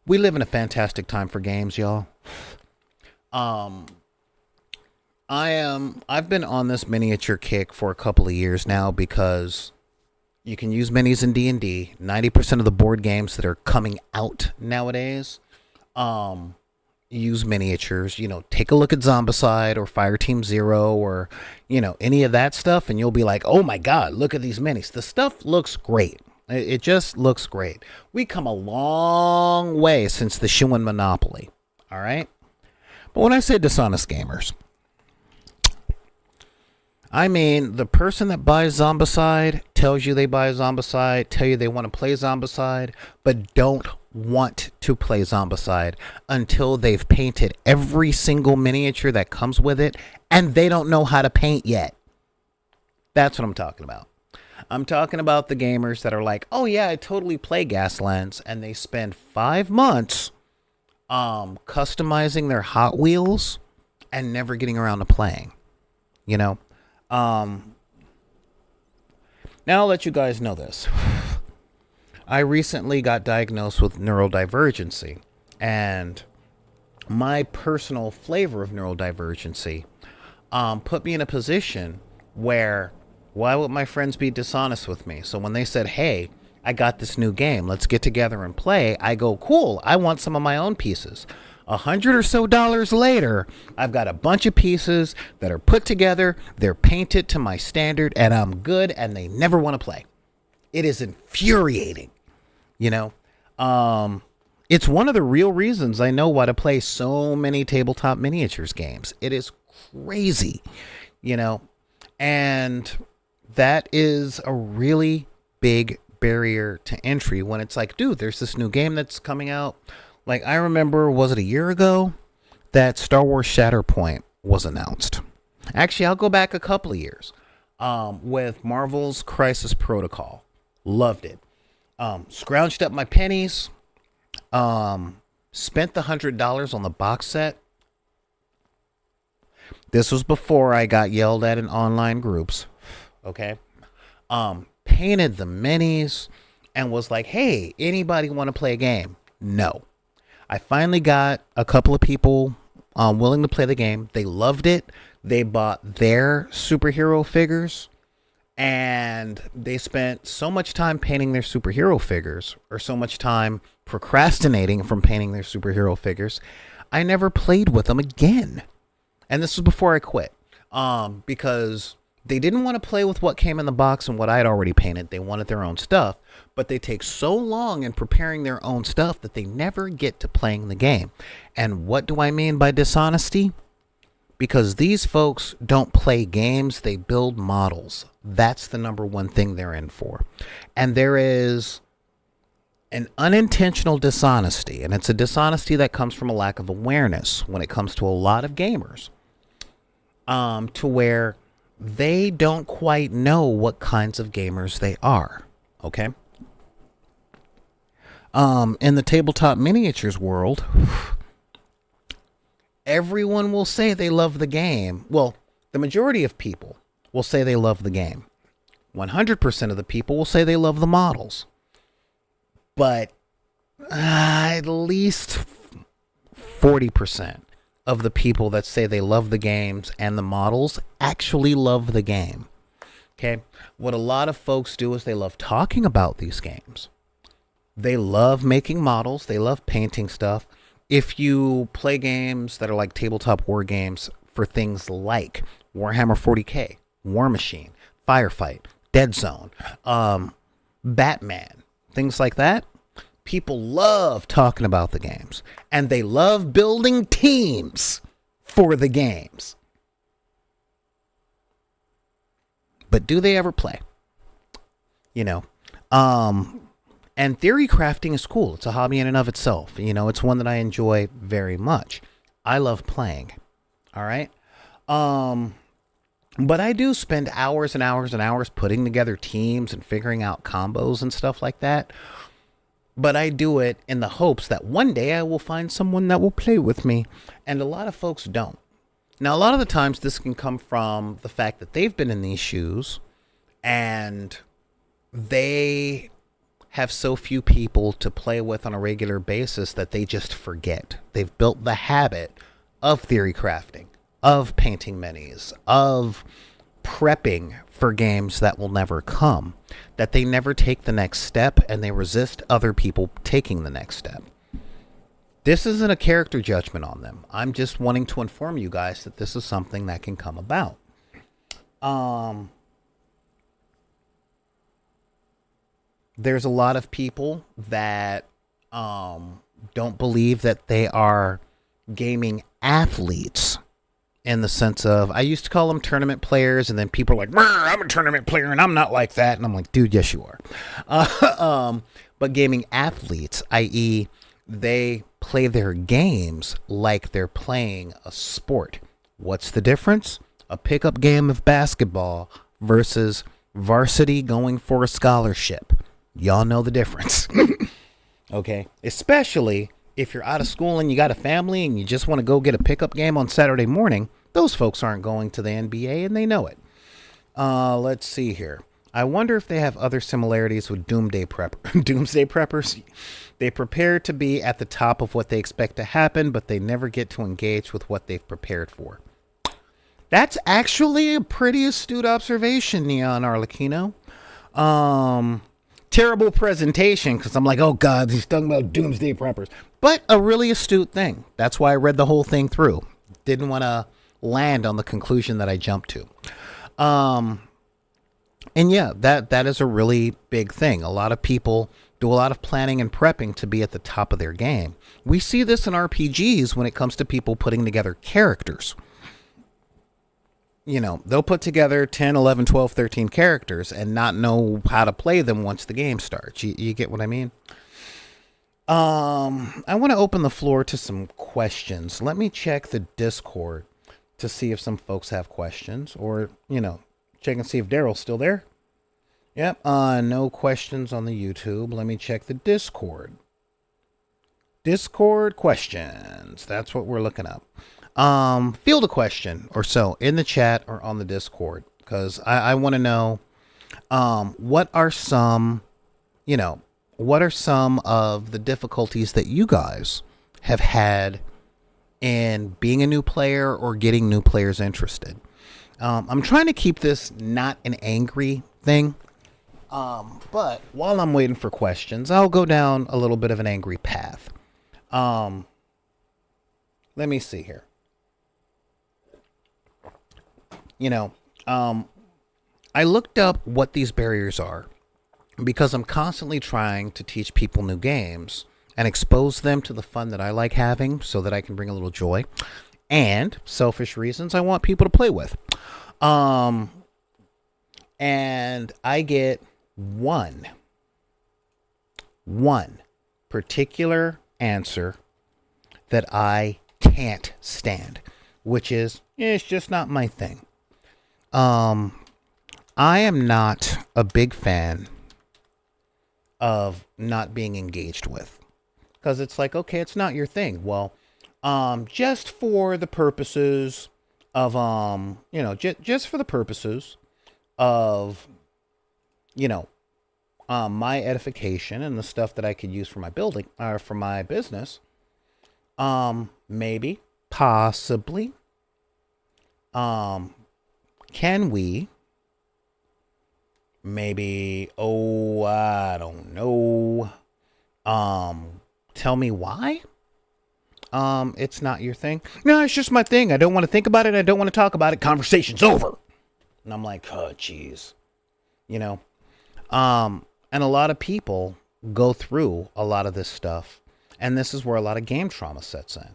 [SPEAKER 1] We live in a fantastic time for games, y'all. I've been on this miniature kick for a couple of years now because you can use minis in D&D. 90% of the board games that are coming out nowadays use miniatures. Take a look at Zombicide or Fireteam Zero or, any of that stuff, and you'll be like, oh my God, look at these minis. The stuff looks great. It just looks great. We come a long way since the Shewin Monopoly. All right? But when I say dishonest gamers, I mean the person that buys Zombicide, tells you they buy Zombicide, tell you they want to play Zombicide, but don't want to play Zombicide until they've painted every single miniature that comes with it, and they don't know how to paint yet. That's what I'm talking about. I'm talking about the gamers that are like, oh yeah, I totally play Gaslands, and they spend 5 months customizing their Hot Wheels and never getting around to playing. Now I'll let you guys know this. I recently got diagnosed with neurodivergency, and my personal flavor of neurodivergency put me in a position where, why would my friends be dishonest with me? So when they said, hey, I got this new game, let's get together and play, I go, cool, I want some of my own pieces. $100 or so later, I've got a bunch of pieces that are put together, they're painted to my standard, and I'm good, and they never want to play. It is infuriating, It's one of the real reasons I know why to play so many tabletop miniatures games. It is crazy, and that is a really big barrier to entry when it's like, dude, there's this new game that's coming out. Like, I remember, was it a year ago that Star Wars Shatterpoint was announced? Actually, I'll go back a couple of years with Marvel's Crisis Protocol. Loved it. Scrounged up my pennies. Spent the $100 on the box set. This was before I got yelled at in online groups. Okay. Painted the minis. and was like, hey, anybody want to play a game? No. I finally got a couple of people willing to play the game. They loved it. They bought their superhero figures, and they spent so much time painting their superhero figures, or so much time procrastinating from painting their superhero figures. I never played with them again. And this was before I quit, because they didn't want to play with what came in the box and what I had already painted. They wanted their own stuff, but they take so long in preparing their own stuff that they never get to playing the game. And what do I mean by dishonesty? Because these folks don't play games, they build models. That's the number one thing they're in for. And there is an unintentional dishonesty, and it's a dishonesty that comes from a lack of awareness when it comes to a lot of gamers, to where they don't quite know what kinds of gamers they are. Okay? In the tabletop miniatures world, everyone will say they love the game. Well, the majority of people will say they love the game. 100% of the people will say they love the models. But at least 40% of the people that say they love the games and the models actually love the game. Okay? What a lot of folks do is they love talking about these games. They love making models. They love painting stuff. If you play games that are like tabletop war games for things like Warhammer 40K, War Machine, Firefight, Dead Zone, Batman, things like that, people love talking about the games. And they love building teams for the games. But do they ever play? You know, and theory crafting is cool. It's a hobby in and of itself. You know, it's one that I enjoy very much. I love playing. All right. But I do spend hours and hours and hours putting together teams and figuring out combos and stuff like that. But I do it in the hopes that one day I will find someone that will play with me. And a lot of folks don't. Now, a lot of the times this can come from the fact that they've been in these shoes and they have so few people to play with on a regular basis that they just forget. They've built the habit of theory crafting, of painting minis, of prepping for games that will never come, that they never take the next step and they resist other people taking the next step. This isn't a character judgment on them. I'm just wanting to inform you guys that this is something that can come about. There's a lot of people that don't believe that they are gaming athletes in the sense of, I used to call them tournament players, and then people are like, I'm a tournament player and I'm not like that. And I'm like, dude, yes, you are. But gaming athletes, i.e., they play their games like they're playing a sport. What's the difference? A pickup game of basketball versus varsity going for a scholarship. Y'all know the difference. Okay? Especially if you're out of school and you got a family and you just want to go get a pickup game on Saturday morning. Those folks aren't going to the NBA and they know it. Let's see here. I wonder if they have other similarities with doomsday preppers. They prepare to be at the top of what they expect to happen, but they never get to engage with what they've prepared for. That's actually a pretty astute observation, Neon Arlecchino. Terrible presentation, because I'm like, oh God, he's talking about doomsday preppers. But a really astute thing. That's why I read the whole thing through. Didn't want to land on the conclusion that I jumped to. And yeah, that is a really big thing. A lot of people do a lot of planning and prepping to be at the top of their game. We see this in RPGs when it comes to people putting together characters. You know, they'll put together 10, 11, 12, 13 characters and not know how to play them once the game starts. You get what I mean? I want to open the floor to some questions. Let me check the Discord to see if some folks have questions, or, you know, check and see if Daryl's still there. Yep. No questions on the YouTube. Let me check the Discord. Discord questions. That's what we're looking up. Field a question or so in the chat or on the Discord, because I want to know what are some, you know, what are some of the difficulties that you guys have had in being a new player or getting new players interested? I'm trying to keep this not an angry thing. But while I'm waiting for questions, I'll go down a little bit of an angry path. Let me see here. I looked up what these barriers are because I'm constantly trying to teach people new games and expose them to the fun that I like having so that I can bring a little joy. And selfish reasons, I want people to play with. And I get one particular answer that I can't stand, which is, it's just not my thing. I am not a big fan of not being engaged with, because it's like, okay, it's not your thing. Well, just for the purposes of, just for the purposes of, my edification and the stuff that I could use for my building or for my business, maybe, possibly, can we maybe, I don't know, tell me why? It's not your thing. No, it's just my thing. I don't want to think about it. I don't want to talk about it. Conversation's over. And I'm like, oh, geez. And a lot of people go through a lot of this stuff. And this is where a lot of game trauma sets in.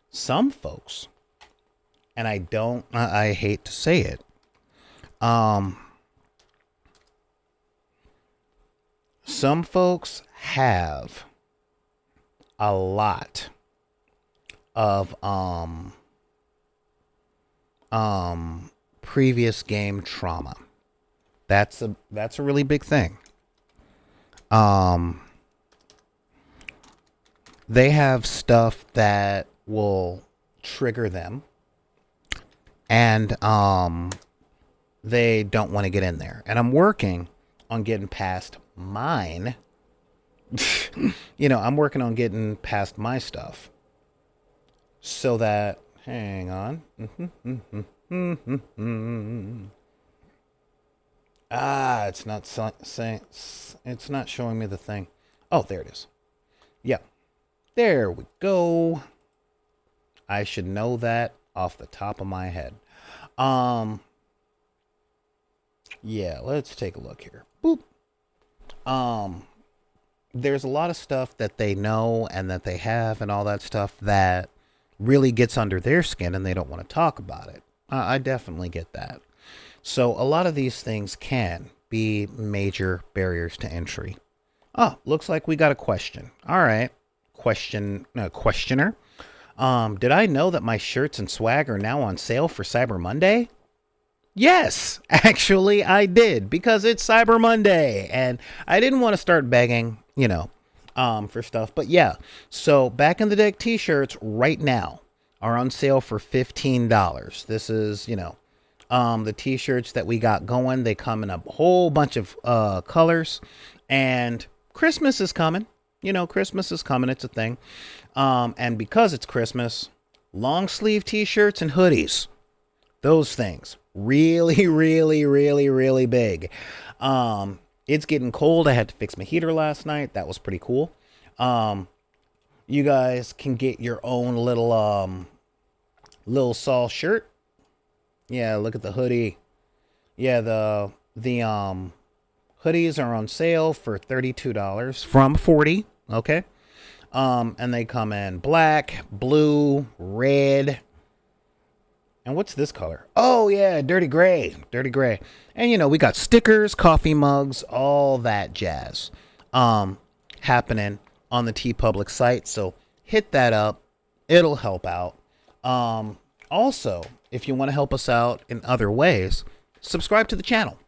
[SPEAKER 1] Some folks, and I hate to say it, some folks have a lot of previous game trauma. That's a really big thing. They have stuff that will trigger them, and they don't want to get in there. And I'm working on getting past mine. I'm working on getting past my stuff so that, hang on. It's not saying, it's not showing me the thing. Oh, there it is. Yeah. There we go. I should know that off the top of my head. Yeah, let's take a look here. Boop. There's a lot of stuff that they know and that they have and all that stuff that really gets under their skin and they don't want to talk about it. I definitely get that. So a lot of these things can be major barriers to entry. Oh, looks like we got a question. All right. Questioner. Did I know that my shirts and swag are now on sale for Cyber Monday? Yes, actually I did, because it's Cyber Monday and I didn't want to start begging, for stuff. But yeah, so Back in the Deck t-shirts right now are on sale for $15. This is, the t-shirts that we got going. They come in a whole bunch of colors, and Christmas is coming. Christmas is coming. It's a thing. And because it's Christmas, long sleeve t-shirts and hoodies, those things, really, really, really, really big. It's getting cold. I had to fix my heater last night. That was pretty cool. You guys can get your own little Saul shirt. Yeah, look at the hoodie. Yeah, the hoodies are on sale for $32 from $40. Okay. And they come in black, blue, red. And what's this color? Oh yeah, dirty gray. And we got stickers, coffee mugs, all that jazz. Happening on the TeePublic site. So hit that up. It'll help out. Also, if you want to help us out in other ways, subscribe to the channel.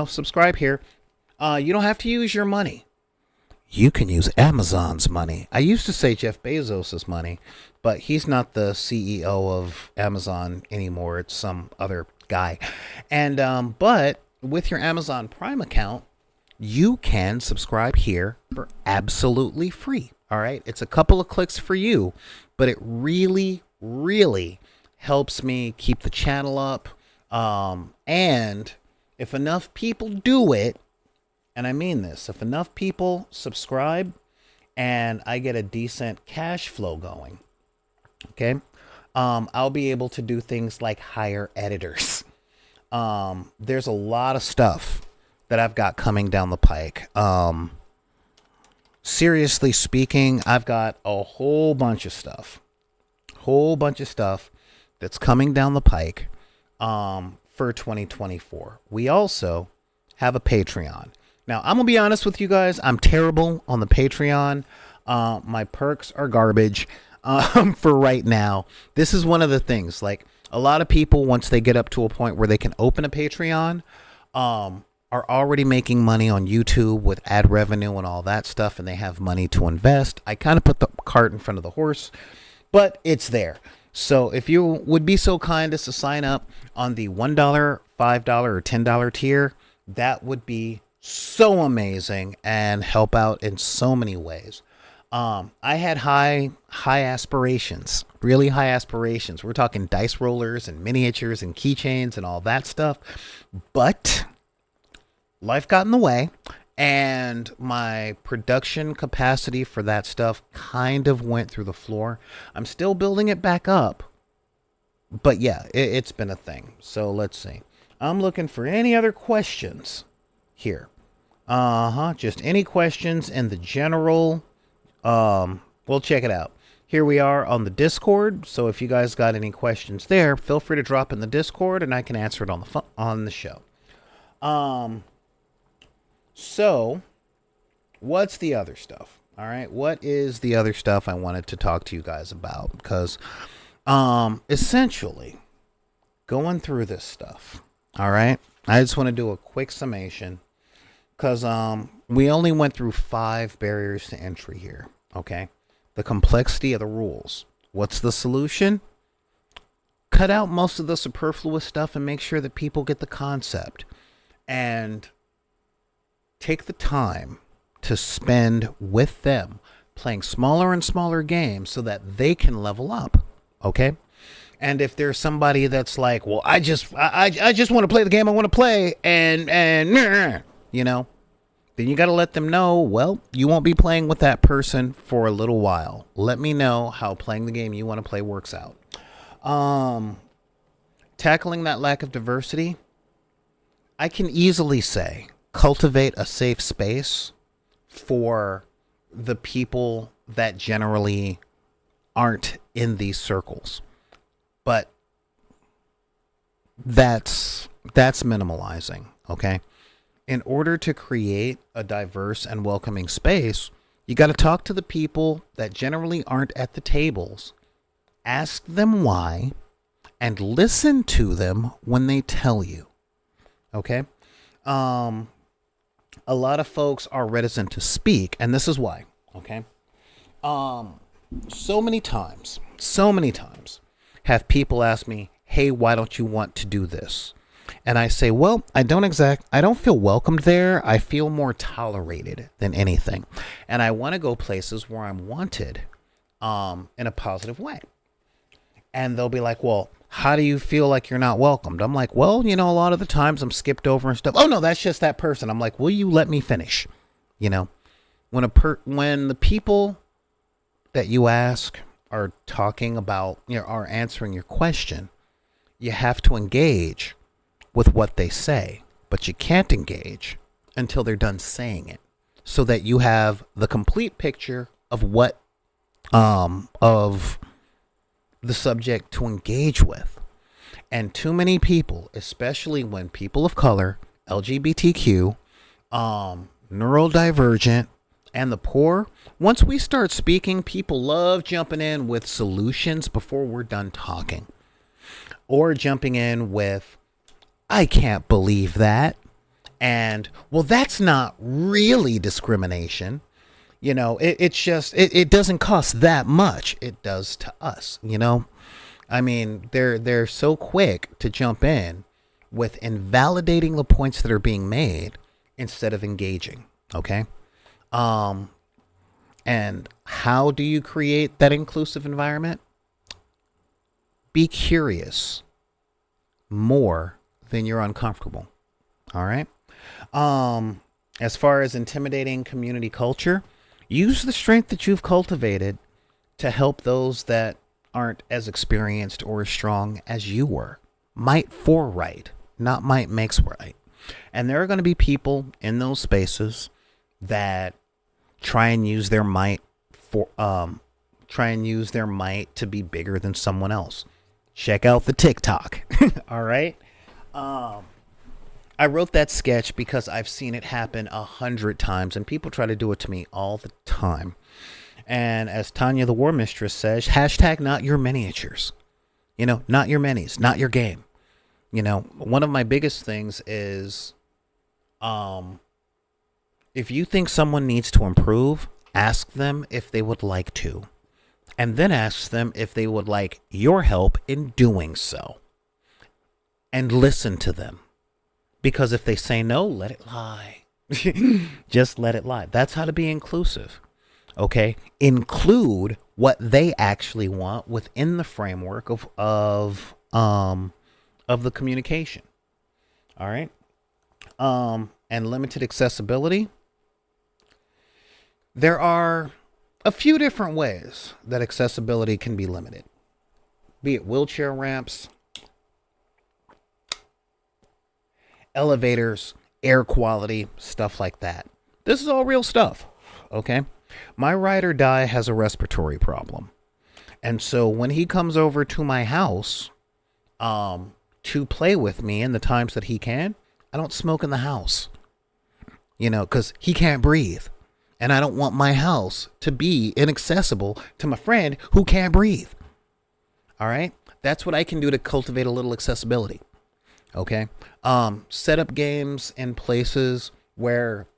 [SPEAKER 1] Subscribe here. You don't have to use your money. You can use Amazon's money. I used to say Jeff Bezos' money, but he's not the CEO of Amazon anymore. It's some other guy. And but with your Amazon Prime account, you can subscribe here for absolutely free. All right. It's a couple of clicks for you, but it really, really helps me keep the channel up. And if enough people do it, and I mean this, if enough people subscribe and I get a decent cash flow going, okay, I'll be able to do things like hire editors. There's a lot of stuff that I've got coming down the pike. Seriously speaking, I've got a whole bunch of stuff that's coming down the pike, for 2024. We also have a Patreon. Now, I'm gonna be honest with you guys. I'm terrible on the Patreon. My perks are garbage. For right now, this is one of the things, like, a lot of people, once they get up to a point where they can open a Patreon, are already making money on YouTube with ad revenue and all that stuff, and they have money to invest. I kind of put the cart in front of the horse, but it's there. So if you would be so kind as to sign up on the $1, $5, or $10 tier, that would be so amazing and help out in so many ways. I had high aspirations, really high aspirations. We're talking dice rollers and miniatures and keychains and all that stuff. But life got in the way, and my production capacity for that stuff kind of went through the floor. I'm still building it back up. But yeah, it's been a thing. So let's see. I'm looking for any other questions here. Just any questions in the general. We'll check it out. Here we are on the Discord. So if you guys got any questions there, feel free to drop in the Discord and I can answer it on the show. So what's the other stuff? All right. What is the other stuff I wanted to talk to you guys about? Because, essentially going through this stuff. All right. I just want to do a quick summation because, we only went through 5 barriers to entry here. Okay. The complexity of the rules. What's the solution? Cut out most of the superfluous stuff and make sure that people get the concept, and take the time to spend with them playing smaller and smaller games so that they can level up. Okay. And if there's somebody that's like, well, I just want to play the game I want to play, and you know, then you got to let them know, well, you won't be playing with that person for a little while. Let me know how playing the game you want to play works out. Tackling that lack of diversity, I can easily say, cultivate a safe space for the people that generally aren't in these circles. But that's minimalizing, okay? In order to create a diverse and welcoming space, you got to talk to the people that generally aren't at the tables, ask them why, and listen to them when they tell you, okay? A lot of folks are reticent to speak, and this is why, okay? So many times have people ask me, hey, why don't you want to do this? And I say, well, I don't feel welcomed there. I feel more tolerated than anything. And I want to go places where I'm wanted, in a positive way. And they'll be like, well, how do you feel like you're not welcomed? I'm like, well, you know, a lot of the times I'm skipped over and stuff. Oh no, that's just that person. I'm like, will you let me finish? You know, when the people that you ask are talking about, you know, are answering your question, you have to engage with what they say, but you can't engage until they're done saying it, so that you have the complete picture of what, of the subject to engage with. And too many people, especially when people of color, LGBTQ, neurodivergent, and the poor, once we start speaking, people love jumping in with solutions before we're done talking, or jumping in with, I can't believe that. And, well, that's not really discrimination. You know, it's just, it doesn't cost that much. It does to us, you know. I mean, they're so quick to jump in with invalidating the points that are being made instead of engaging. Okay. And how do you create that inclusive environment? Be curious more than you're uncomfortable. All right. As far as intimidating community culture, use the strength that you've cultivated to help those that aren't as experienced or as strong as you were. Might for right, not might makes right. And there are going to be people in those spaces that try and use their might to be bigger than someone else. Check out the TikTok. All right. I wrote that sketch because I've seen it happen 100 times, and people try to do it to me all the time. And as Tanya the War Mistress says, hashtag not your miniatures. Not your minis, not your game. One of my biggest things is, if you think someone needs to improve, ask them if they would like to. And then ask them if they would like your help in doing so. And listen to them. Because if they say no, let it lie. Just let it lie. That's how to be inclusive. Okay? Include what they actually want within the framework of the communication. All right? And limited accessibility. There are a few different ways that accessibility can be limited. Be it wheelchair ramps, elevators, air quality, stuff like that. This is all real stuff, okay? My ride or die has a respiratory problem. And so when he comes over to my house to play with me in the times that he can, I don't smoke in the house, because he can't breathe. And I don't want my house to be inaccessible to my friend who can't breathe. All right? That's what I can do to cultivate a little accessibility. Okay? Set up games in places where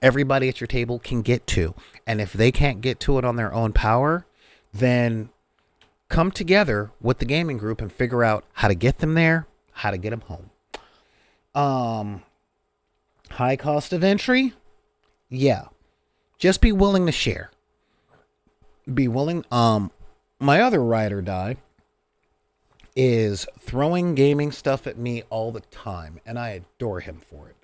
[SPEAKER 1] everybody at your table can get to. And if they can't get to it on their own power, then come together with the gaming group and figure out how to get them there, how to get them home. High cost of entry? Yeah. Just be willing to share. Be willing. My other ride or die is throwing gaming stuff at me all the time, and I adore him for it.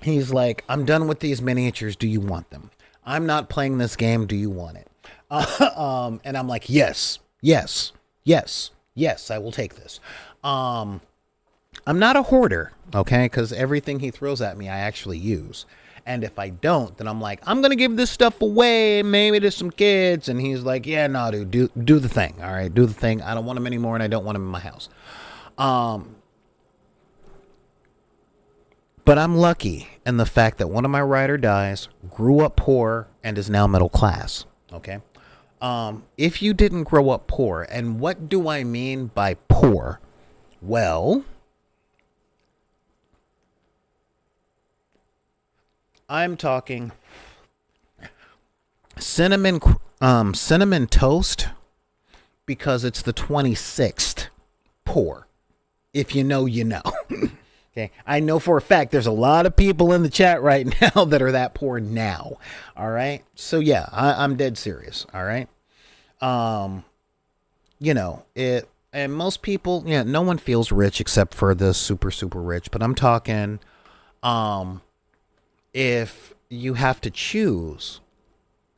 [SPEAKER 1] He's like, I'm done with these miniatures. Do you want them? I'm not playing this game. Do you want it? And I'm like, yes, I will take this. I'm not a hoarder, okay? Because everything he throws at me, I actually use. And if I don't, then I'm like, I'm going to give this stuff away, maybe to some kids. And he's like, yeah, no, dude, do the thing. All right, do the thing. I don't want them anymore, and I don't want them in my house. But I'm lucky in the fact that one of my ride or dies grew up poor and is now middle class. Okay. If you didn't grow up poor, and what do I mean by poor? Well, I'm talking cinnamon toast because it's the 26th. Poor. If you know, you know. Okay. I know for a fact there's a lot of people in the chat right now that are that poor now. All right. So yeah, I'm dead serious. All right. And most people, no one feels rich except for the super, super rich. But I'm talking, if you have to choose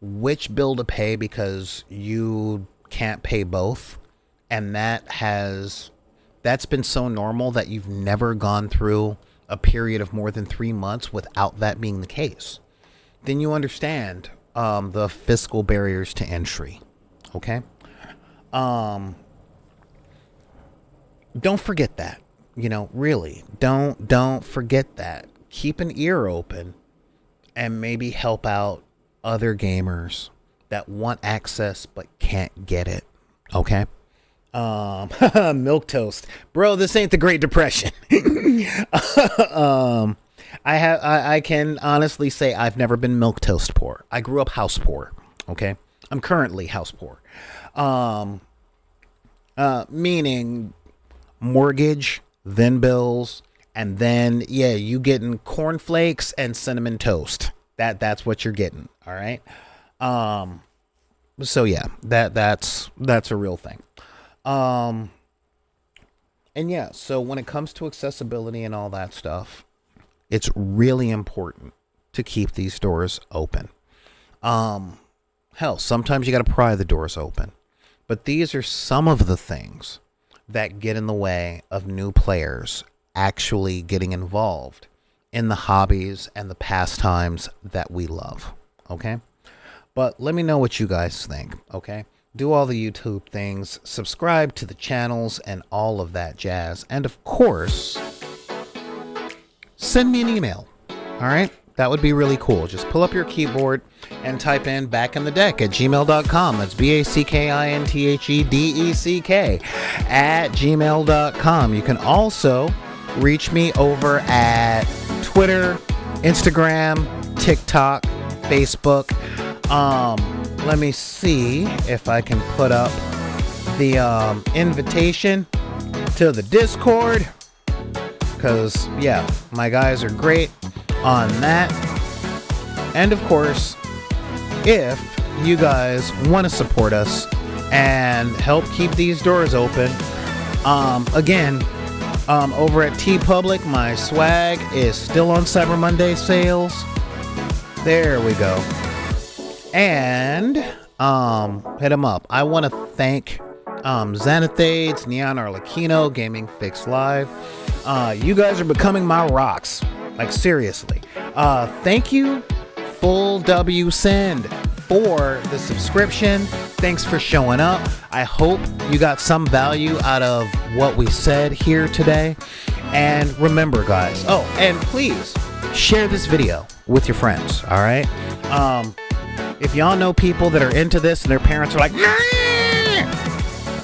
[SPEAKER 1] which bill to pay because you can't pay both, and that's been so normal that you've never gone through a period of more than 3 months without that being the case, then you understand the fiscal barriers to entry. Okay? Don't forget that. Really, don't forget that. Keep an ear open and maybe help out other gamers that want access but can't get it. Okay? Milk toast. Bro, this ain't the Great Depression. I can honestly say I've never been milk toast poor. I grew up house poor. Okay? I'm currently house poor. Meaning mortgage, then bills, And then, yeah, you getting cornflakes and cinnamon toast. That's what you're getting. All right. So yeah, that's a real thing. And yeah, so when it comes to accessibility and all that stuff, it's really important to keep these doors open. Hell, sometimes you got to pry the doors open. But these are some of the things that get in the way of new players actually getting involved in the hobbies and the pastimes that we love. Okay? But let me know what you guys think. Okay? Do all the YouTube things, subscribe to the channels and all of that jazz. And of course, send me an email. All right? That would be really cool. Just pull up your keyboard and type in back in the deck at gmail.com. That's BACKINTHEDECK at gmail.com. You can also reach me over at Twitter, Instagram, TikTok, Facebook. Let me see if I can put up the invitation to the Discord. Because, yeah, my guys are great on that. And of course, if you guys want to support us and help keep these doors open, again, over at TeePublic, my swag is still on Cyber Monday sales. There we go. And hit them up. I want to thank Xanathades, Neon Arlecchino, Gaming Fix Live. You guys are becoming my rocks. Like, seriously. Thank you, Full W Send, for the subscription. Thanks for showing up. I hope you got some value out of what we said here today. And remember, guys, oh, and please share this video with your friends, all right? If y'all know people that are into this and their parents are like, nah!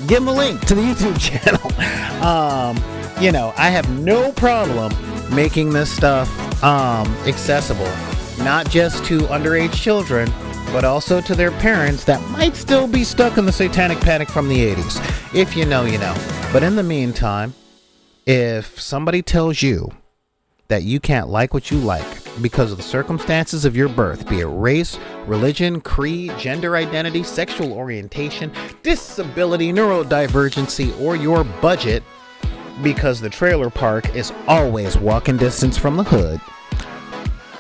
[SPEAKER 1] Give them a link to the YouTube channel. You know, I have no problem making this stuff accessible, not just to underage children, but also to their parents that might still be stuck in the satanic panic from the 80s. If you know, you know. But in the meantime, if somebody tells you that you can't like what you like because of the circumstances of your birth, be it race, religion, creed, gender identity, sexual orientation, disability, neurodivergency, or your budget, because the trailer park is always walking distance from the hood,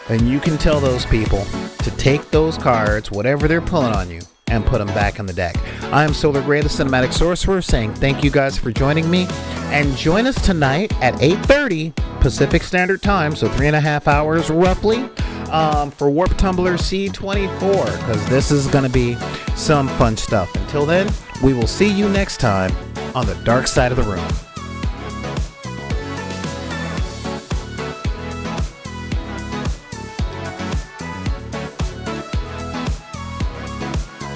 [SPEAKER 1] then you can tell those people to take those cards, whatever they're pulling on you, and put them back in the deck. I am Solar Gray, the Cinematic Sorcerer, saying thank you guys for joining me, and join us tonight at 8:30 Pacific Standard Time, so 3.5 hours roughly, for Warp Tumbler C24, because this is going to be some fun stuff. Until then, we will see you next time on the dark side of the room.